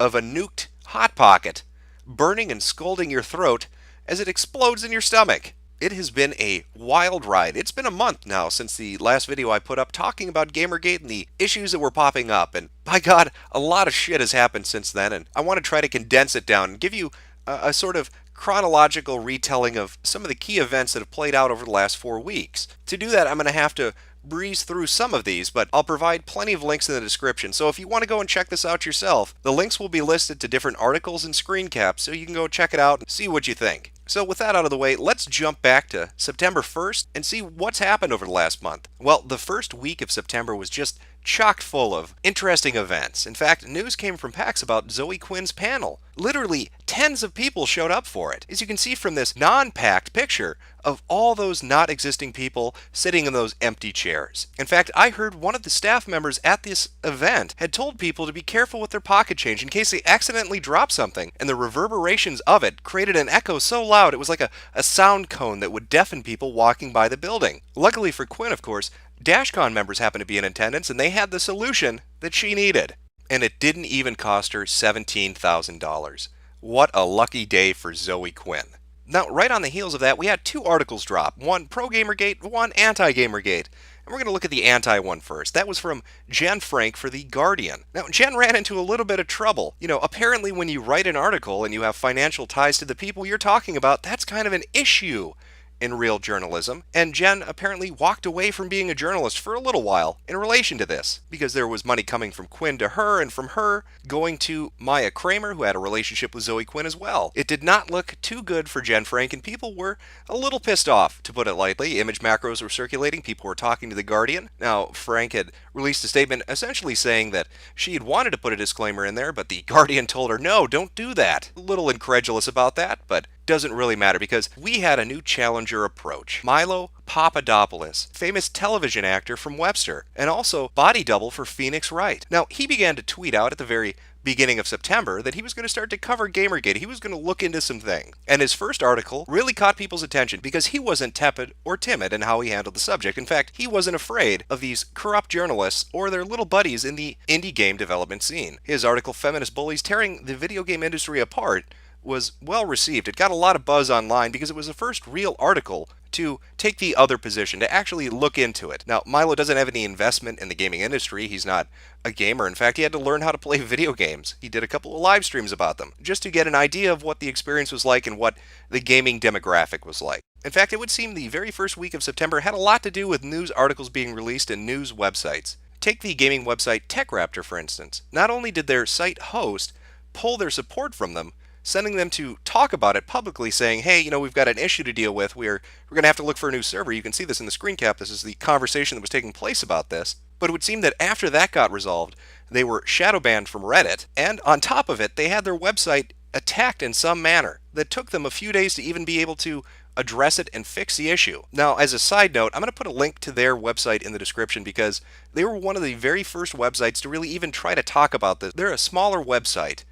of a nuked Hot Pocket burning and scalding your throat as it explodes in your stomach. It has been a wild ride. It's been a month now since the last video I put up talking about Gamergate and the issues that were popping up, and by God, a lot of shit has happened since then, and I want to try to condense it down and give you a sort of chronological retelling of some of the key events that have played out over the last 4 weeks. To do that, I'm going to have to breeze through some of these, but I'll provide plenty of links in the description. So if you want to go and check this out yourself, the links will be listed to different articles and screen caps, so you can go check it out and see what you think. So with that out of the way, let's jump back to September 1st and see what's happened over the last month. Well, the first week of September was just chock full of interesting events. In fact, news came from PAX about Zoe Quinn's panel. Literally, tens of people showed up for it. As you can see from this non-packed picture of all those not existing people sitting in those empty chairs. In fact, I heard one of the staff members at this event had told people to be careful with their pocket change in case they accidentally drop something, and the reverberations of it created an echo so loud it was like a sound cone that would deafen people walking by the building. Luckily for Quinn, of course, DashCon members happened to be in attendance, and they had the solution that she needed. And it didn't even cost her $17,000. What a lucky day for Zoe Quinn. Now, right on the heels of that, we had 2 articles drop. One pro-Gamergate, one anti-Gamergate. And we're going to look at the anti one first. That was from Jen Frank for The Guardian. Now, Jen ran into a little bit of trouble. You know, apparently when you write an article and you have financial ties to the people you're talking about, that's kind of an issue in real journalism, and Jen apparently walked away from being a journalist for a little while in relation to this, because there was money coming from Quinn to her, and from her going to Maya Kramer, who had a relationship with Zoe Quinn as well. It did not look too good for Jen Frank, and people were a little pissed off, to put it lightly. Image macros were circulating, people were talking to The Guardian. Now, Frank had released a statement essentially saying that she had wanted to put a disclaimer in there, but The Guardian told her, no, don't do that. A little incredulous about that, but doesn't really matter because we had a new challenger approach. Milo Papadopoulos, famous television actor from Webster, and also body double for Phoenix Wright. Now, he began to tweet out at the very beginning of September that he was going to start to cover Gamergate. He was going to look into some things. And his first article really caught people's attention because he wasn't tepid or timid in how he handled the subject. In fact, he wasn't afraid of these corrupt journalists or their little buddies in the indie game development scene. His article, Feminist Bullies Tearing the Video Game Industry Apart, was well received. It got a lot of buzz online because it was the first real article to take the other position, to actually look into it. Now, Milo doesn't have any investment in the gaming industry. He's not a gamer. In fact, he had to learn how to play video games. He did a couple of live streams about them, just to get an idea of what the experience was like and what the gaming demographic was like. In fact, it would seem the very first week of September had a lot to do with news articles being released in news websites. Take the gaming website TechRaptor, for instance. Not only did their site host pull their support from them, sending them to talk about it publicly, saying, hey, you know, we've got an issue to deal with. We're going to have to look for a new server. You can see this in the screen cap. This is the conversation that was taking place about this. But it would seem that after that got resolved, they were shadow banned from Reddit. And on top of it, they had their website attacked in some manner that took them a few days to even be able to address it and fix the issue. Now, as a side note, I'm going to put a link to their website in the description because they were one of the very first websites to really even try to talk about this. They're a smaller website.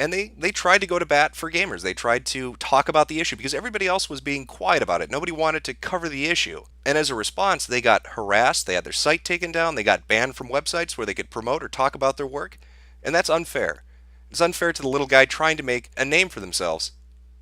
And they tried to go to bat for gamers. They tried to talk about the issue because everybody else was being quiet about it. Nobody wanted to cover the issue. And as a response, they got harassed. They had their site taken down. They got banned from websites where they could promote or talk about their work. And that's unfair. It's unfair to the little guy trying to make a name for themselves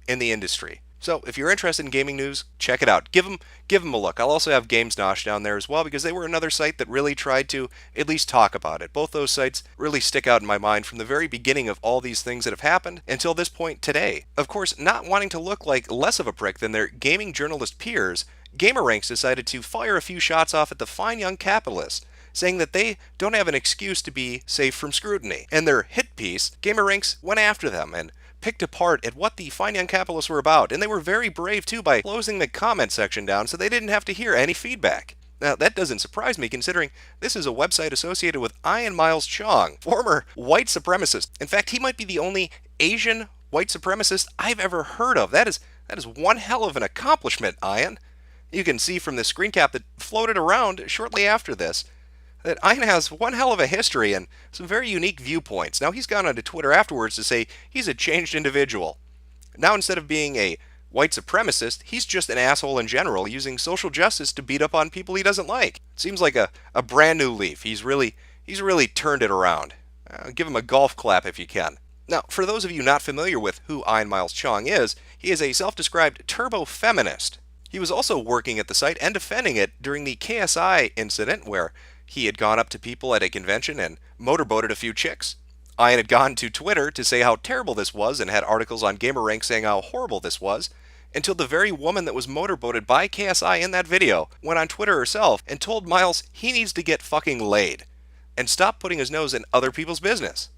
in the industry. So if you're interested in gaming news, check it out. Give them a look. I'll also have GamesNosh down there as well because they were another site that really tried to at least talk about it. Both those sites really stick out in my mind from the very beginning of all these things that have happened until this point today. Of course, not wanting to look like less of a prick than their gaming journalist peers, GamerRanks decided to fire a few shots off at the fine young capitalists, saying that they don't have an excuse to be safe from scrutiny. And their hit piece, GamerRanks went after them and picked apart at what the fine young capitalists were about, and they were very brave too by closing the comment section down so they didn't have to hear any feedback. Now, that doesn't surprise me considering this is a website associated with Ian Miles Chong, former white supremacist. In fact, he might be the only Asian white supremacist I've ever heard of. That is one hell of an accomplishment, Ian. You can see from the screen cap that floated around shortly after this that Ian has one hell of a history and some very unique viewpoints. Now, he's gone onto Twitter afterwards to say he's a changed individual. Now, instead of being a white supremacist, he's just an asshole in general, using social justice to beat up on people he doesn't like. It seems like a brand new leaf. He's really turned it around. Give him a golf clap if you can. Now, for those of you not familiar with who Ian Miles Chong is, he is a self-described turbo-feminist. He was also working at the site and defending it during the KSI incident where he had gone up to people at a convention and motorboated a few chicks. Ian had gone to Twitter to say how terrible this was and had articles on GamerRank saying how horrible this was, until the very woman that was motorboated by KSI in that video went on Twitter herself and told Miles he needs to get fucking laid and stop putting his nose in other people's business.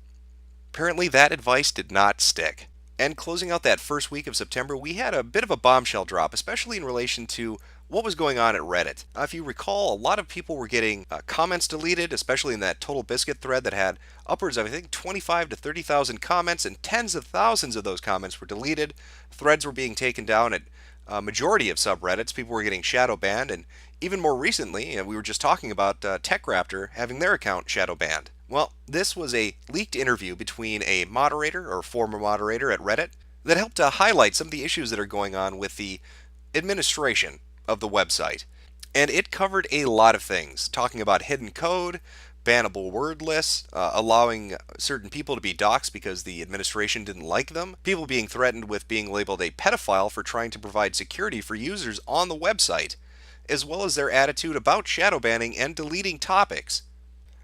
Apparently that advice did not stick. And closing out that first week of September, we had a bit of a bombshell drop, especially in relation to what was going on at Reddit. If you recall, a lot of people were getting comments deleted, especially in that Total Biscuit thread that had upwards of, I think, 25 to 30,000 comments, and tens of thousands of those comments were deleted. Threads were being taken down at a majority of subreddits. People were getting shadow banned, and even more recently, we were just talking about TechRaptor having their account shadow banned. Well, this was a leaked interview between a moderator or former moderator at Reddit that helped to highlight some of the issues that are going on with the administration of the website. And it covered a lot of things, talking about hidden code, bannable word lists, allowing certain people to be doxxed because the administration didn't like them, people being threatened with being labeled a pedophile for trying to provide security for users on the website, as well as their attitude about shadow banning and deleting topics.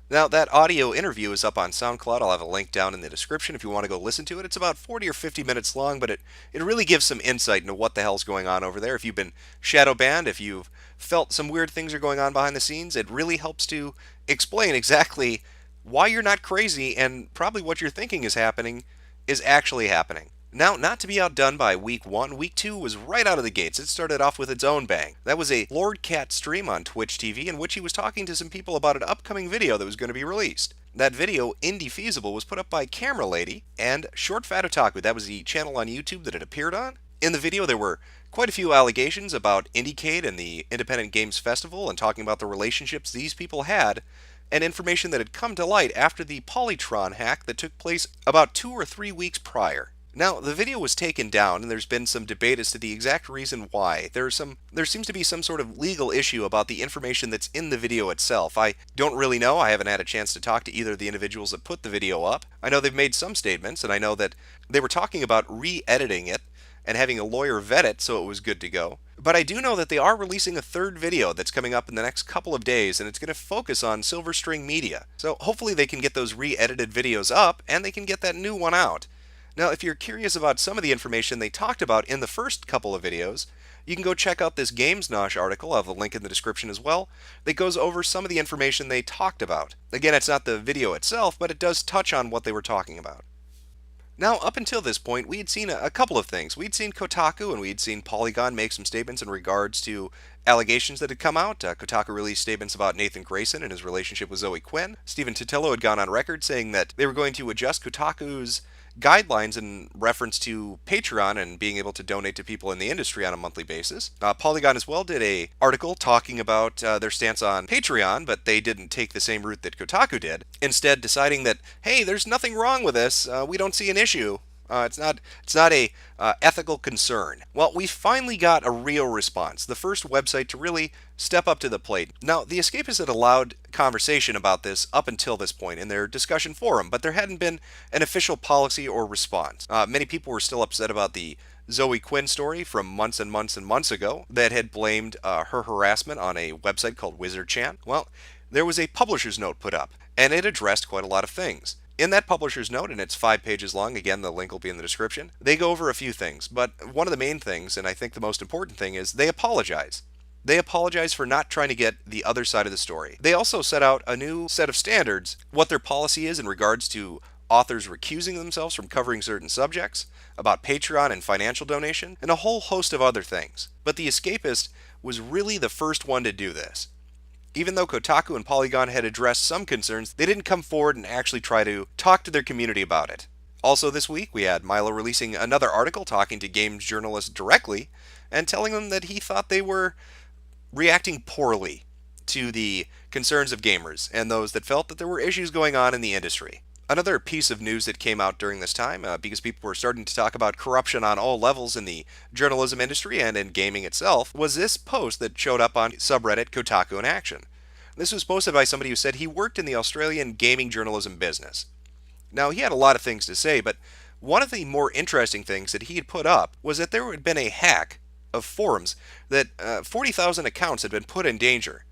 Now, that audio interview is up on SoundCloud. I'll have a link down in the description if you want to go listen to it. It's about 40 or 50 minutes long, but it really gives some insight into what the hell's going on over there. If you've been shadow banned, if you've felt some weird things are going on behind the scenes, it really helps to explain exactly why you're not crazy and probably what you're thinking is happening is actually happening. Now, not to be outdone by week 1, week 2 was right out of the gates. It started off with its own bang. That was a Lord Cat stream on Twitch TV in which he was talking to some people about an upcoming video that was going to be released. That video, Indie Feasible, was put up by Camera Lady and Short Fat Otaku. That was the channel on YouTube that it appeared on. In the video, there were quite a few allegations about Indiecade and the Independent Games Festival and talking about the relationships these people had and information that had come to light after the Polytron hack that took place about 2 or 3 weeks prior. Now, the video was taken down, and there's been some debate as to the exact reason why. There seems to be some sort of legal issue about the information that's in the video itself. I don't really know. I haven't had a chance to talk to either of the individuals that put the video up. I know they've made some statements, and I know that they were talking about re-editing it and having a lawyer vet it so it was good to go. But I do know that they are releasing a third video that's coming up in the next couple of days, and it's going to focus on Silver String Media. So hopefully they can get those re-edited videos up, and they can get that new one out. Now, if you're curious about some of the information they talked about in the first couple of videos, you can go check out this GamesNosh article. I'll have a link in the description as well that goes over some of the information they talked about. Again, it's not the video itself, but it does touch on what they were talking about. Now, up until this point, we had seen a couple of things. We'd seen Kotaku and we'd seen Polygon make some statements in regards to allegations that had come out. Kotaku released statements about Nathan Grayson and his relationship with Zoe Quinn. Stephen Totilo had gone on record saying that they were going to adjust Kotaku's guidelines in reference to Patreon and being able to donate to people in the industry on a monthly basis. Polygon as well did a article talking about their stance on Patreon, but they didn't take the same route that Kotaku did, instead deciding that, hey, there's nothing wrong with this, we don't see an issue. It's not a ethical concern. Well, we finally got a real response, the first website to really step up to the plate. Now, the Escapists had allowed conversation about this up until this point in their discussion forum, but there hadn't been an official policy or response. Many people were still upset about the Zoe Quinn story from months and months and months ago that had blamed her harassment on a website called WizardChan. Well, there was a publisher's note put up, and it addressed quite a lot of things. In that publisher's note, and it's 5 pages long, again, the link will be in the description, they go over a few things, but one of the main things, and I think the most important thing, is they apologize. They apologize for not trying to get the other side of the story. They also set out a new set of standards, what their policy is in regards to authors recusing themselves from covering certain subjects, about Patreon and financial donation, and a whole host of other things. But The Escapist was really the first one to do this. Even though Kotaku and Polygon had addressed some concerns, they didn't come forward and actually try to talk to their community about it. Also this week, we had Milo releasing another article talking to games journalists directly and telling them that he thought they were reacting poorly to the concerns of gamers and those that felt that there were issues going on in the industry. Another piece of news that came out during this time, because people were starting to talk about corruption on all levels in the journalism industry and in gaming itself, was this post that showed up on subreddit Kotaku in Action. This was posted by somebody who said he worked in the Australian gaming journalism business. Now, he had a lot of things to say, but one of the more interesting things that he had put up was that there had been a hack of forums, that 40,000 accounts had been put in danger,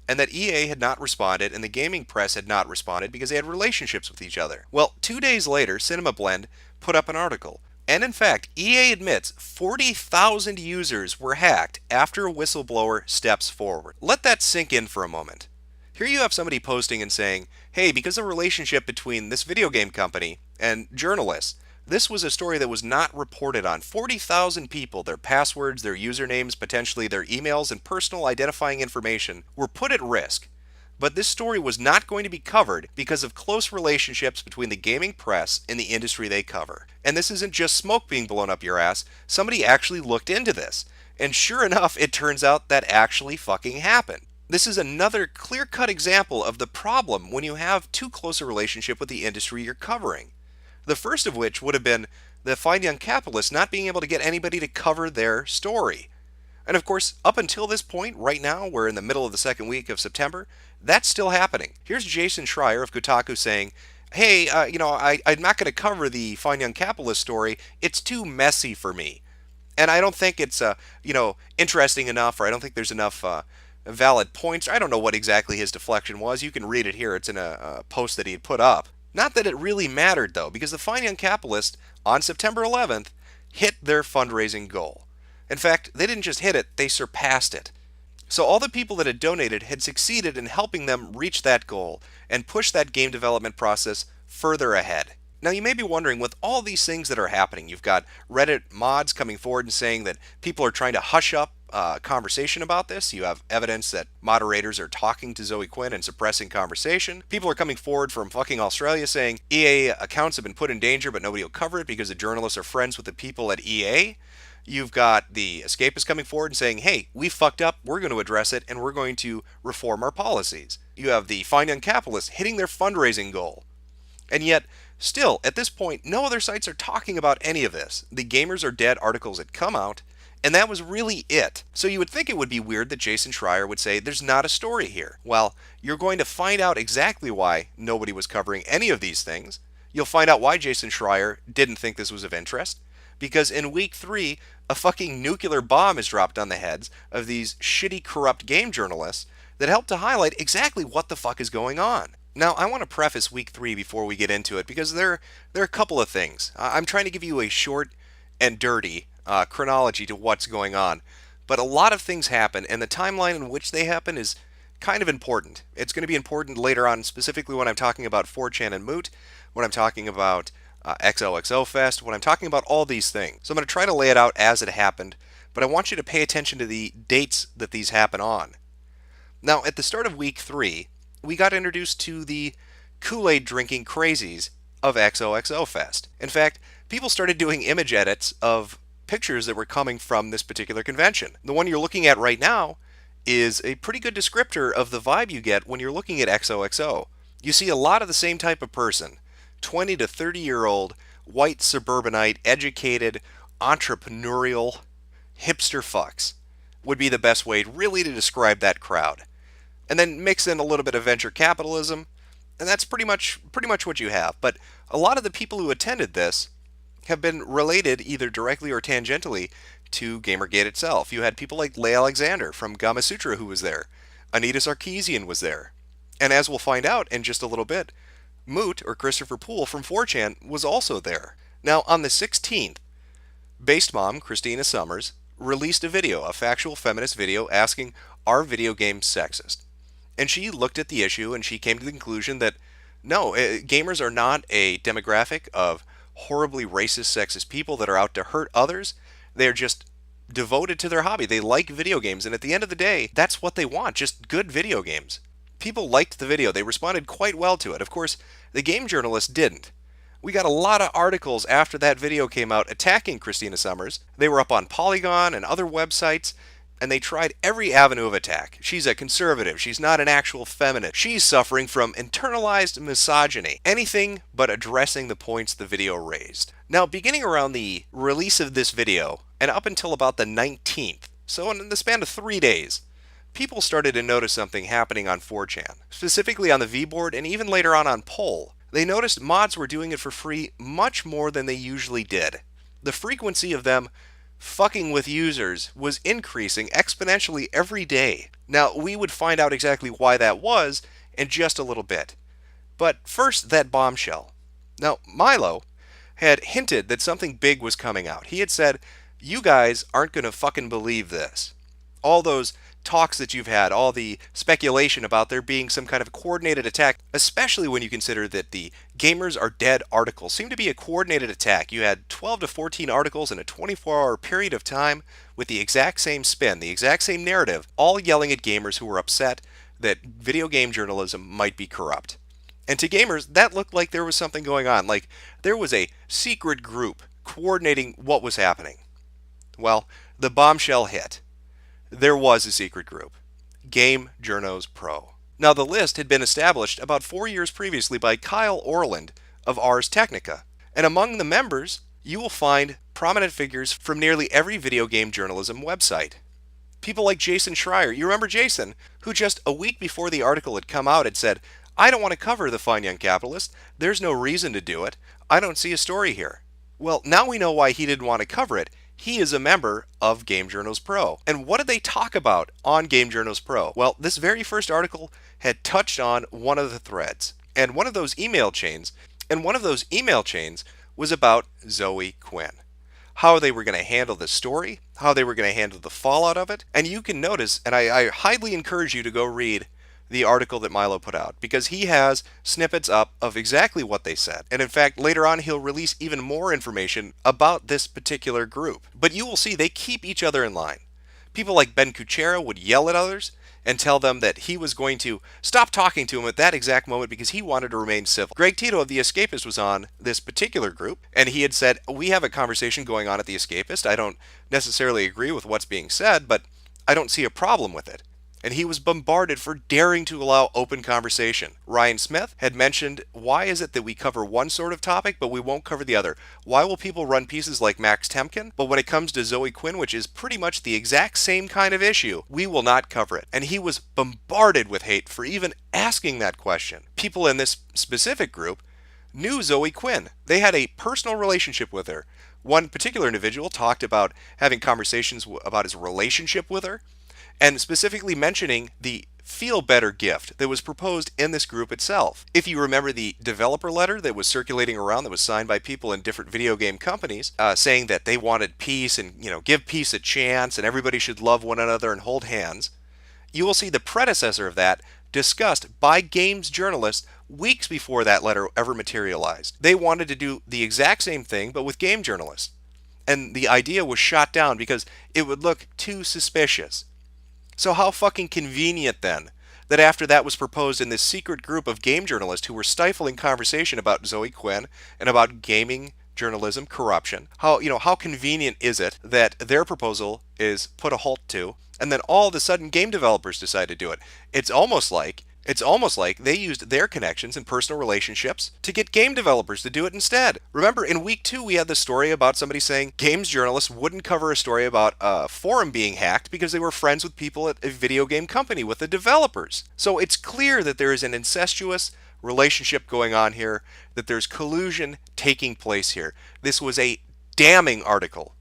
and that EA had not responded and the gaming press had not responded because they had relationships with each other. Well, 2 days later, Cinema Blend put up an article, and in fact, EA admits 40,000 users were hacked after a whistleblower steps forward. Let that sink in for a moment. Here you have somebody posting and saying, hey, because of a relationship between this video game company and journalists, this was a story that was not reported on. 40,000 people, their passwords, their usernames, potentially their emails, and personal identifying information were put at risk. But this story was not going to be covered because of close relationships between the gaming press and the industry they cover. And this isn't just smoke being blown up your ass. Somebody actually looked into this. And sure enough, it turns out that actually fucking happened. This is another clear-cut example of the problem when you have too close a relationship with the industry you're covering. The first of which would have been the Fine Young Capitalist not being able to get anybody to cover their story. And of course, up until this point, right now, we're in the middle of the second week of September, that's still happening. Here's Jason Schreier of Kotaku saying, hey, I'm not going to cover the Fine Young Capitalist story. It's too messy for me. And I don't think it's, interesting enough, or I don't think there's enough valid points. I don't know what exactly his deflection was. You can read it here. It's in a post that he had put up. Not that it really mattered, though, because the Fine Young Capitalist, on September 11th, hit their fundraising goal. In fact, they didn't just hit it, they surpassed it. So all the people that had donated had succeeded in helping them reach that goal and push that game development process further ahead. Now you may be wondering, with all these things that are happening, you've got Reddit mods coming forward and saying that people are trying to hush up conversation about this. You have evidence that moderators are talking to Zoe Quinn and suppressing conversation. People are coming forward from fucking Australia saying EA accounts have been put in danger but nobody will cover it because the journalists are friends with the people at EA. You've got the Escapists coming forward and saying, hey, we fucked up, we're going to address it, and we're going to reform our policies. You have the Fine Young Capitalists hitting their fundraising goal. And yet, still, at this point, no other sites are talking about any of this. The Gamers Are Dead articles had come out, and that was really it. So you would think it would be weird that Jason Schreier would say there's not a story here. Well, you're going to find out exactly why nobody was covering any of these things. You'll find out why Jason Schreier didn't think this was of interest. Because in week 3, a fucking nuclear bomb is dropped on the heads of these shitty, corrupt game journalists that help to highlight exactly what the fuck is going on. Now, I want to preface week 3 before we get into it, because there are a couple of things. I'm trying to give you a short and dirty chronology to what's going on. But a lot of things happen, and the timeline in which they happen is kind of important. It's going to be important later on, specifically when I'm talking about 4chan and Moot, when I'm talking about XOXO Fest, when I'm talking about all these things. So I'm going to try to lay it out as it happened, but I want you to pay attention to the dates that these happen on. Now, at the start of week 3, we got introduced to the Kool-Aid drinking crazies of XOXO Fest. In fact, people started doing image edits of pictures that were coming from this particular convention. The one you're looking at right now is a pretty good descriptor of the vibe you get when you're looking at XOXO. You see a lot of the same type of person. 20 to 30-year-old, white suburbanite, educated, entrepreneurial, hipster fucks would be the best way really to describe that crowd. And then mix in a little bit of venture capitalism, and that's pretty much what you have. But a lot of the people who attended this have been related either directly or tangentially to Gamergate itself. You had people like Leigh Alexander from Gamasutra who was there. Anita Sarkeesian was there. And as we'll find out in just a little bit, Moot, or Christopher Poole from 4chan, was also there. Now, on the 16th, Based Mom, Christina Summers, released a video, a factual feminist video, asking, are video games sexist? And she looked at the issue and she came to the conclusion that, no, gamers are not a demographic of horribly racist, sexist people that are out to hurt others. They're just devoted to their hobby. They like video games, and at the end of the day, that's what they want, just good video games. People liked the video. They responded quite well to it. Of course, the game journalists didn't. We got a lot of articles after that video came out attacking Christina Summers. They were up on Polygon and other websites, and they tried every avenue of attack. She's a conservative. She's not an actual feminist. She's suffering from internalized misogyny. Anything but addressing the points the video raised. Now, beginning around the release of this video, and up until about the 19th, so in the span of 3 days, people started to notice something happening on 4chan, specifically on the V-board and even later on Poll. They noticed mods were doing it for free much more than they usually did. The frequency of them fucking with users was increasing exponentially every day. Now, we would find out exactly why that was in just a little bit. But first, that bombshell. Now, Milo had hinted that something big was coming out. He had said, you guys aren't going to fucking believe this. All those talks that you've had, all the speculation about there being some kind of coordinated attack, especially when you consider that the Gamers Are Dead articles seem to be a coordinated attack. You had 12 to 14 articles in a 24-hour period of time with the exact same spin, the exact same narrative, all yelling at gamers who were upset that video game journalism might be corrupt. And to gamers, that looked like there was something going on, like there was a secret group coordinating what was happening. Well, the bombshell hit. There was a secret group, Game Journos Pro. Now, the list had been established about 4 years previously by Kyle Orland of Ars Technica, and among the members, you will find prominent figures from nearly every video game journalism website. People like Jason Schreier, you remember Jason, who just a week before the article had come out had said, I don't want to cover the Fine Young Capitalist, there's no reason to do it, I don't see a story here. Well, now we know why he didn't want to cover it. He is a member of Game Journos Pro. And what did they talk about on Game Journos Pro? Well, this very first article had touched on one of the threads and one of those email chains. And one of those email chains was about Zoe Quinn. How they were going to handle this story, how they were going to handle the fallout of it. And you can notice, and I highly encourage you to go read the article that Milo put out, because he has snippets up of exactly what they said. And in fact, later on, he'll release even more information about this particular group. But you will see they keep each other in line. People like Ben Kuchera would yell at others and tell them that he was going to stop talking to him at that exact moment because he wanted to remain civil. Greg Tito of The Escapist was on this particular group, and he had said, we have a conversation going on at The Escapist. I don't necessarily agree with what's being said, but I don't see a problem with it. And he was bombarded for daring to allow open conversation. Ryan Smith had mentioned, why is it that we cover one sort of topic, but we won't cover the other? Why will people run pieces like Max Temkin, but when it comes to Zoe Quinn, which is pretty much the exact same kind of issue, we will not cover it? And he was bombarded with hate for even asking that question. People in this specific group knew Zoe Quinn. They had a personal relationship with her. One particular individual talked about having conversations about his relationship with her, and specifically mentioning the Feel Better gift that was proposed in this group itself. If you remember the developer letter that was circulating around that was signed by people in different video game companies, saying that they wanted peace and, give peace a chance and everybody should love one another and hold hands, you will see the predecessor of that discussed by games journalists weeks before that letter ever materialized. They wanted to do the exact same thing, but with game journalists. And the idea was shot down because it would look too suspicious. So how fucking convenient then that after that was proposed in this secret group of game journalists who were stifling conversation about Zoe Quinn and about gaming journalism corruption, how convenient is it that their proposal is put a halt to, and then all of a sudden game developers decide to do it? It's almost like they used their connections and personal relationships to get game developers to do it instead. Remember, in week 2, we had the story about somebody saying games journalists wouldn't cover a story about a forum being hacked because they were friends with people at a video game company, with the developers. So it's clear that there is an incestuous relationship going on here, that there's collusion taking place here. This was a damning article.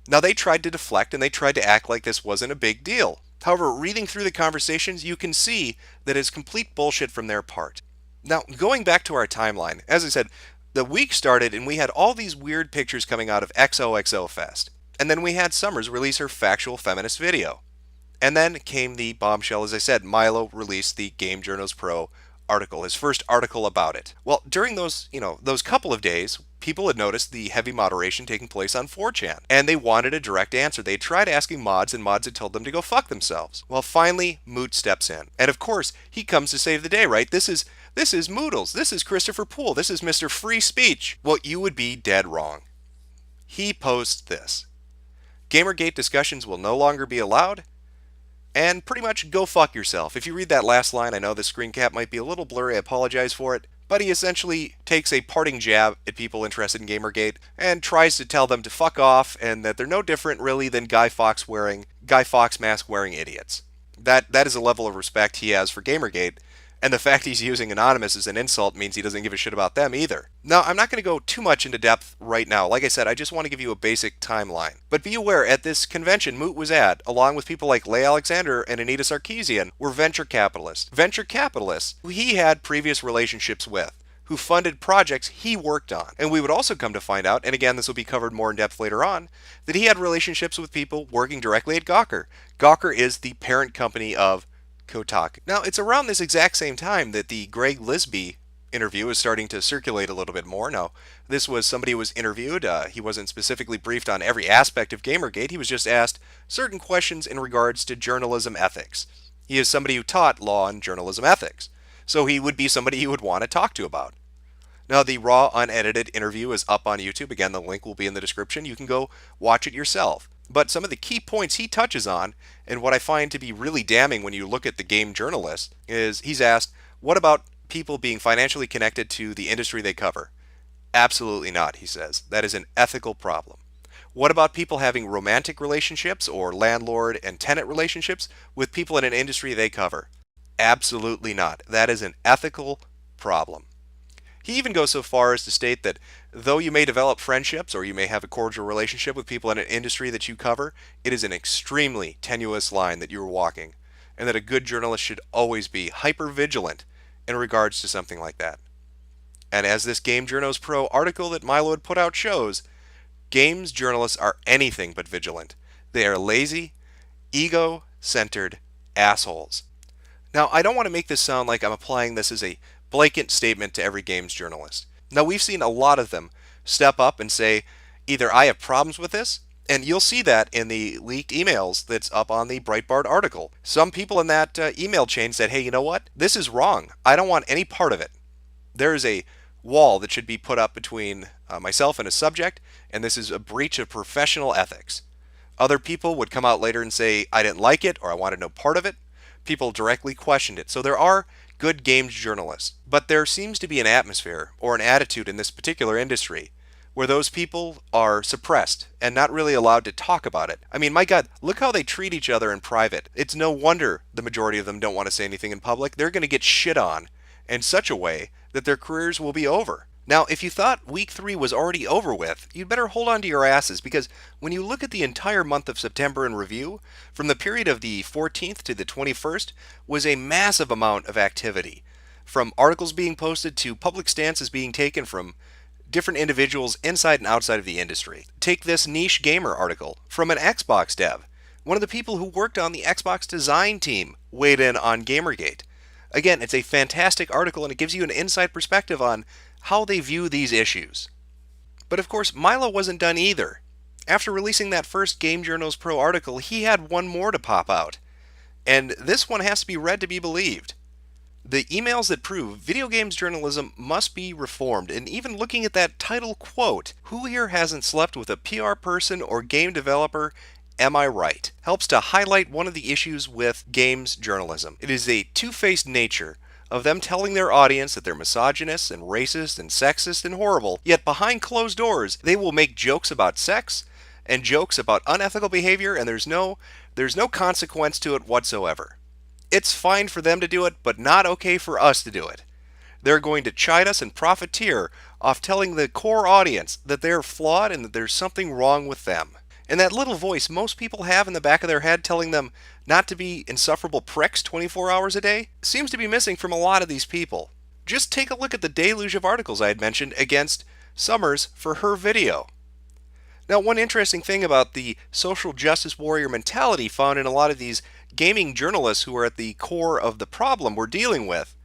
Now, they tried to deflect and they tried to act like this wasn't a big deal. However, reading through the conversations, you can see that it's complete bullshit from their part. Now, going back to our timeline, as I said, the week started and we had all these weird pictures coming out of XOXO Fest. And then we had Summers release her factual feminist video. And then came the bombshell, as I said, Milo released the Game Journals Pro article, his first article about it. Well, during those couple of days, people had noticed the heavy moderation taking place on 4chan, and they wanted a direct answer. They tried asking mods, and mods had told them to go fuck themselves. Well, finally, Moot steps in. And of course, he comes to save the day, right? This is Moodles. This is Christopher Poole. This is Mr. Free Speech. Well, you would be dead wrong. He posts this. Gamergate discussions will no longer be allowed. And pretty much go fuck yourself. If you read that last line, I know the screen cap might be a little blurry, I apologize for it, but he essentially takes a parting jab at people interested in Gamergate and tries to tell them to fuck off and that they're no different really than Guy Fawkes mask wearing idiots. That is a level of respect he has for Gamergate, and the fact he's using Anonymous as an insult means he doesn't give a shit about them either. Now, I'm not going to go too much into depth right now. Like I said, I just want to give you a basic timeline. But be aware, at this convention Moot was at, along with people like Leigh Alexander and Anita Sarkeesian, were venture capitalists. Venture capitalists who he had previous relationships with, who funded projects he worked on. And we would also come to find out, and again, this will be covered more in depth later on, that he had relationships with people working directly at Gawker. Gawker is the parent company of Kotaku. Now, it's around this exact same time that the Greg Lisby interview is starting to circulate a little bit more. Now, this was somebody who was interviewed. He wasn't specifically briefed on every aspect of Gamergate. He was just asked certain questions in regards to journalism ethics. He is somebody who taught law and journalism ethics, so he would be somebody you would want to talk to about. Now, the raw, unedited interview is up on YouTube. Again, the link will be in the description. You can go watch it yourself. But some of the key points he touches on, and what I find to be really damning when you look at the game journalist, is he's asked, what about people being financially connected to the industry they cover? Absolutely not, he says. That is an ethical problem. What about people having romantic relationships or landlord and tenant relationships with people in an industry they cover? Absolutely not. That is an ethical problem. He even goes so far as to state that though you may develop friendships or you may have a cordial relationship with people in an industry that you cover, it is an extremely tenuous line that you're walking, and that a good journalist should always be hyper-vigilant in regards to something like that. And as this Game Journos Pro article that Milo had put out shows, games journalists are anything but vigilant. They are lazy, ego-centered assholes. Now, I don't want to make this sound like I'm applying this as a blanket statement to every games journalist. Now, we've seen a lot of them step up and say, either I have problems with this, and you'll see that in the leaked emails that's up on the Breitbart article. Some people in that email chain said, hey, you know what? This is wrong. I don't want any part of it. There is a wall that should be put up between myself and a subject, and this is a breach of professional ethics. Other people would come out later and say, I didn't like it, or I wanted no part of it. People directly questioned it. So there are good games journalists, but there seems to be an atmosphere or an attitude in this particular industry where those people are suppressed and not really allowed to talk about it. I mean, my God, look how they treat each other in private. It's no wonder the majority of them don't want to say anything in public. They're going to get shit on in such a way that their careers will be over. Now, if you thought week 3 was already over with, you'd better hold on to your asses, because when you look at the entire month of September in review, from the period of the 14th to the 21st, was a massive amount of activity. From articles being posted to public stances being taken from different individuals inside and outside of the industry. Take this niche gamer article from an Xbox dev. One of the people who worked on the Xbox design team weighed in on Gamergate. Again, it's a fantastic article and it gives you an inside perspective on how they view these issues. But of course, Milo wasn't done either. After releasing that first Game Journals Pro article, he had one more to pop out. And this one has to be read to be believed. The emails that prove video games journalism must be reformed, and even looking at that title quote, who here hasn't slept with a PR person or game developer, am I right, helps to highlight one of the issues with games journalism. It is a two-faced nature of them telling their audience that they're misogynist and racist and sexist and horrible, yet behind closed doors they will make jokes about sex and jokes about unethical behavior, and there's no consequence to it whatsoever. It's fine for them to do it, but not okay for us to do it. They're going to chide us and profiteer off telling the core audience that they're flawed and that there's something wrong with them. And that little voice most people have in the back of their head telling them not to be insufferable pricks 24 hours a day seems to be missing from a lot of these people. Just take a look at the deluge of articles I had mentioned against Summers for her video. Now, one interesting thing about the social justice warrior mentality found in a lot of these gaming journalists who are at the core of the problem we're dealing with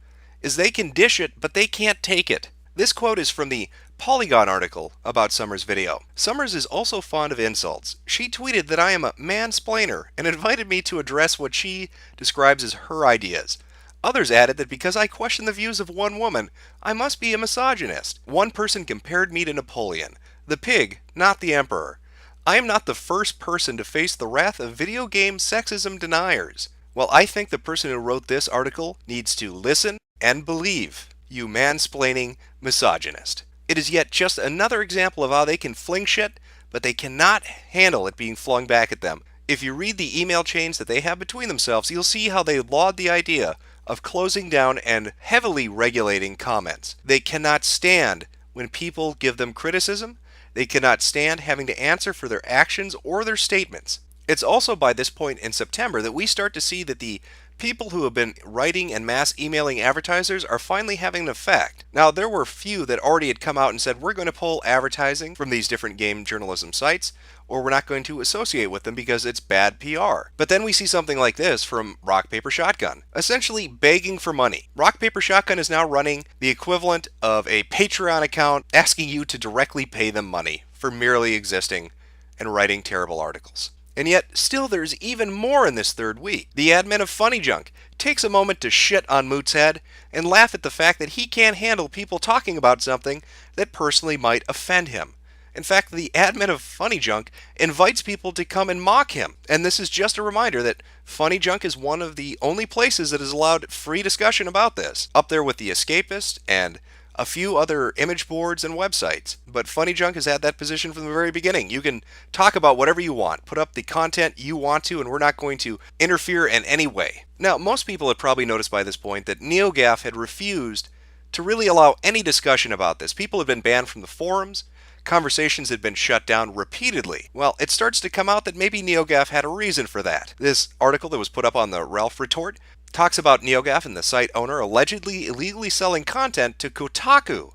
is they can dish it, but they can't take it. This quote is from the Polygon article about Summers' video. Summers is also fond of insults. She tweeted that I am a mansplainer and invited me to address what she describes as her ideas. Others added that because I question the views of one woman, I must be a misogynist. One person compared me to Napoleon, the pig, not the emperor. I am not the first person to face the wrath of video game sexism deniers. Well, I think the person who wrote this article needs to listen and believe, you mansplaining misogynist. It is yet just another example of how they can fling shit, but they cannot handle it being flung back at them. If you read the email chains that they have between themselves, you'll see how they laud the idea of closing down and heavily regulating comments. They cannot stand when people give them criticism. They cannot stand having to answer for their actions or their statements. It's also by this point in September that we start to see that the people who have been writing and mass emailing advertisers are finally having an effect. Now, there were few that already had come out and said, we're going to pull advertising from these different game journalism sites, or we're not going to associate with them because it's bad PR. But then we see something like this from Rock Paper Shotgun, essentially begging for money. Rock Paper Shotgun is now running the equivalent of a Patreon account asking you to directly pay them money for merely existing and writing terrible articles. And yet, still there's even more in this third week. The admin of Funny Junk takes a moment to shit on Moot's head and laugh at the fact that he can't handle people talking about something that personally might offend him. In fact, the admin of Funny Junk invites people to come and mock him. And this is just a reminder that Funny Junk is one of the only places that has allowed free discussion about this, up there with The Escapist and a few other image boards and websites. But Funny Junk has had that position from the very beginning. You can talk about whatever you want, put up the content you want to, and we're not going to interfere in any way. Now, most people have probably noticed by this point that NeoGAF had refused to really allow any discussion about this. People have been banned from the forums. Conversations had been shut down repeatedly. Well, it starts to come out that maybe NeoGAF had a reason for that. This article that was put up on TheRalph Retort talks about NeoGAF and the site owner allegedly illegally selling content to Kotaku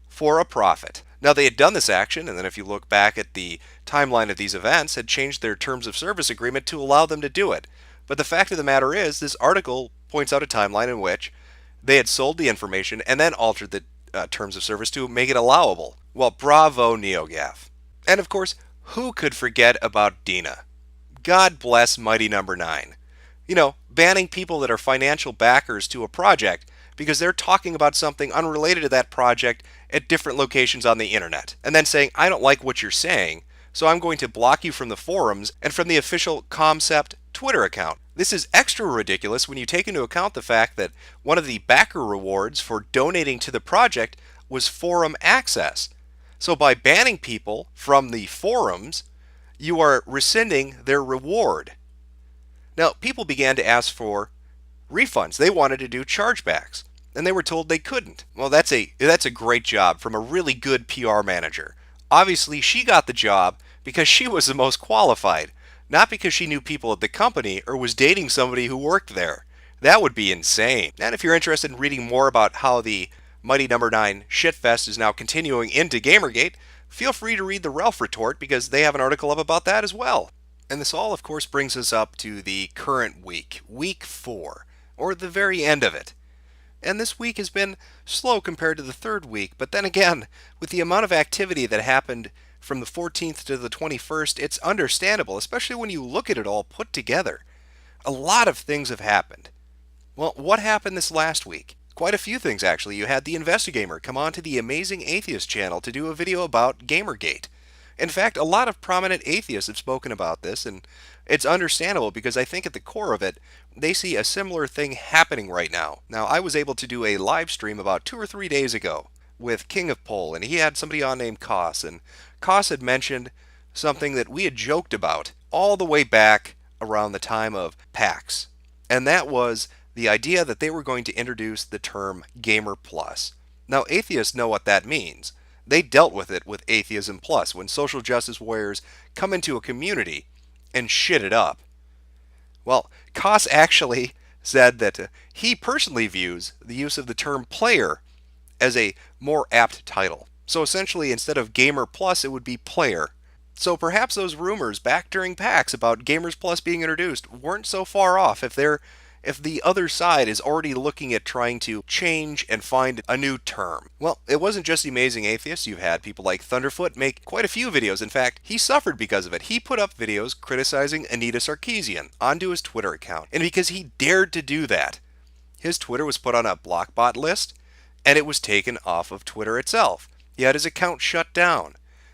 for a profit. Now, they had done this action, and then if you look back at the timeline of these events, had changed their terms of service agreement to allow them to do it. But the fact of the matter is, this article points out a timeline in which they had sold the information and then altered the terms of service to make it allowable. Well, bravo, NeoGAF. And of course, who could forget about Dina? God bless Mighty Number 9. You know, banning people that are financial backers to a project because they're talking about something unrelated to that project at different locations on the internet. And then saying, I don't like what you're saying, so I'm going to block you from the forums and from the official Sept Twitter account. This is extra ridiculous when you take into account the fact that one of the backer rewards for donating to the project was forum access. So by banning people from the forums, you are rescinding their reward. Now, people began to ask for refunds. They wanted to do chargebacks, and they were told they couldn't. Well, that's a great job from a really good PR manager. Obviously, she got the job because she was the most qualified, not because she knew people at the company or was dating somebody who worked there. That would be insane. And if you're interested in reading more about how the Mighty Number 9 shitfest is now continuing into Gamergate, feel free to read the Ralph Retort because they have an article up about that as well. And this all, of course, brings us up to the current week, week 4, or the very end of it. And this week has been slow compared to the third week, but then again, with the amount of activity that happened from the 14th to the 21st, it's understandable, especially when you look at it all put together. A lot of things have happened. Well, what happened this last week? Quite a few things, actually. You had the Investigamer come on to the Amazing Atheist channel to do a video about Gamergate. In fact, a lot of prominent atheists have spoken about this, and it's understandable because I think at the core of it, they see a similar thing happening right now. Now, I was able to do a live stream about 2 or 3 days ago with King of Pole, and he had somebody on named Koss, and Koss had mentioned something that we had joked about all the way back around the time of PAX, and that was the idea that they were going to introduce the term Gamer Plus. Now, atheists know what that means. They dealt with it with Atheism Plus when social justice warriors come into a community and shit it up. Well, Koss actually said that he personally views the use of the term player as a more apt title. So essentially, instead of Gamer Plus, it would be player. So perhaps those rumors back during PAX about Gamers Plus being introduced weren't so far off if the other side is already looking at trying to change and find a new term. Well, it wasn't just the amazing atheists. You've had people like Thunderfoot make quite a few videos. In fact, he suffered because of it. He put up videos criticizing Anita Sarkeesian onto his Twitter account. And because he dared to do that, his Twitter was put on a blockbot list, and it was taken off of Twitter itself. He had his account shut down.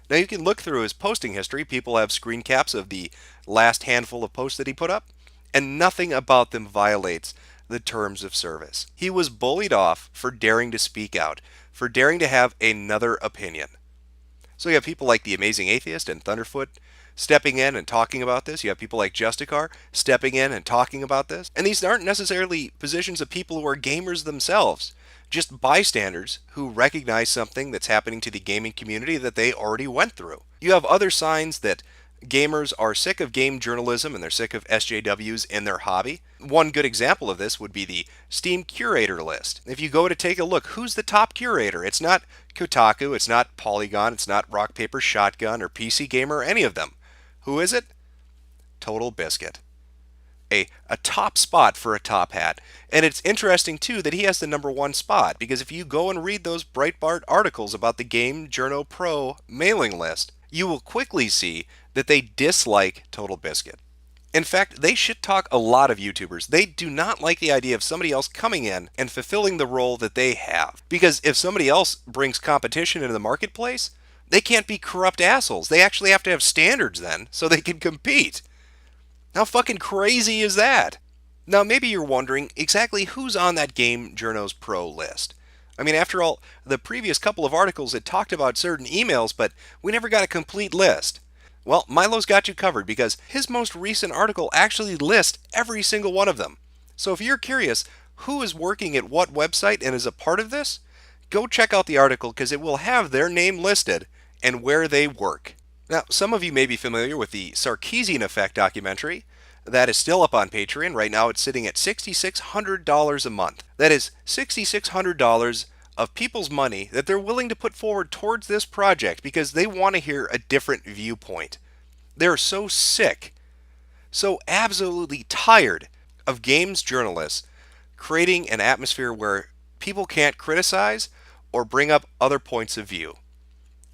Now you can look through his posting history. People have screen caps of the last handful of posts that he put up, and nothing about them violates the terms of service. He was bullied off for daring to speak out, for daring to have another opinion. So you have people like the Amazing Atheist and Thunderfoot stepping in and talking about this. You have people like Justicar stepping in and talking about this. And these aren't necessarily positions of people who are gamers themselves, just bystanders who recognize something that's happening to the gaming community that they already went through. You have other signs that gamers are sick of game journalism and they're sick of SJWs in their hobby. One good example of this would be the Steam curator list. If you go to take a look, who's the top curator? It's not Kotaku, it's not Polygon, it's not Rock Paper Shotgun or PC Gamer or any of them. Who is it? Total Biscuit. A top spot for a top hat. And it's interesting too that he has the #1 spot, because if you go and read those Breitbart articles about the Game Journo Pro mailing list, you will quickly see that they dislike Total Biscuit. In fact, they shit talk a lot of YouTubers. They do not like the idea of somebody else coming in and fulfilling the role that they have. Because if somebody else brings competition into the marketplace, they can't be corrupt assholes. They actually have to have standards then so they can compete. How fucking crazy is that? Now, maybe you're wondering exactly who's on that Game Journos Pro list. I mean, after all, the previous couple of articles had talked about certain emails, but we never got a complete list. Well, Milo's got you covered because his most recent article actually lists every single one of them. So if you're curious who is working at what website and is a part of this, go check out the article because it will have their name listed and where they work. Now, some of you may be familiar with the Sarkeesian Effect documentary. That is still up on Patreon. Right now it's sitting at $6,600 a month. That is $6,600 of people's money that they're willing to put forward towards this project because they want to hear a different viewpoint. They're so sick, so absolutely tired of games journalists creating an atmosphere where people can't criticize or bring up other points of view.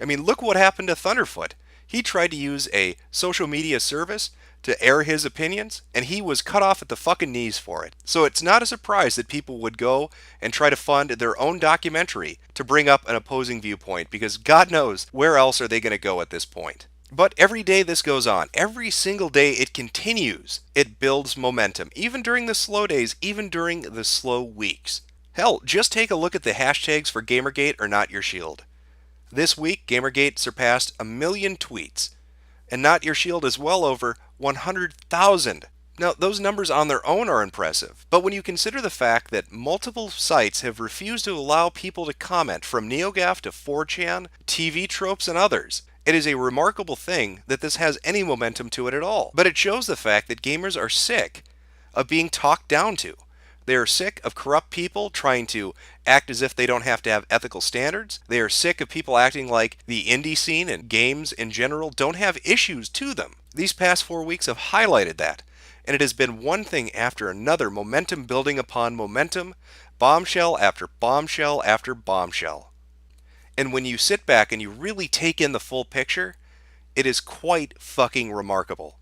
I mean, look what happened to Thunderfoot. He tried to use a social media service to air his opinions, and he was cut off at the fucking knees for it. So it's not a surprise that people would go and try to fund their own documentary to bring up an opposing viewpoint, because God knows where else are they going to go at this point. But every day this goes on, every single day it continues. It builds momentum, even during the slow days, even during the slow weeks. Hell, just take a look at the hashtags for Gamergate or Not Your Shield. This week, Gamergate surpassed 1 million tweets, and Not Your Shield is well over 100,000. Now, those numbers on their own are impressive, but when you consider the fact that multiple sites have refused to allow people to comment, from NeoGAF to 4chan, TV Tropes, and others, it is a remarkable thing that this has any momentum to it at all. But it shows the fact that gamers are sick of being talked down to. They are sick of corrupt people trying to act as if they don't have to have ethical standards. They are sick of people acting like the indie scene and games in general don't have issues to them. These past 4 weeks have highlighted that, and it has been one thing after another, momentum building upon momentum, bombshell after bombshell after bombshell. And when you sit back and you really take in the full picture, it is quite fucking remarkable.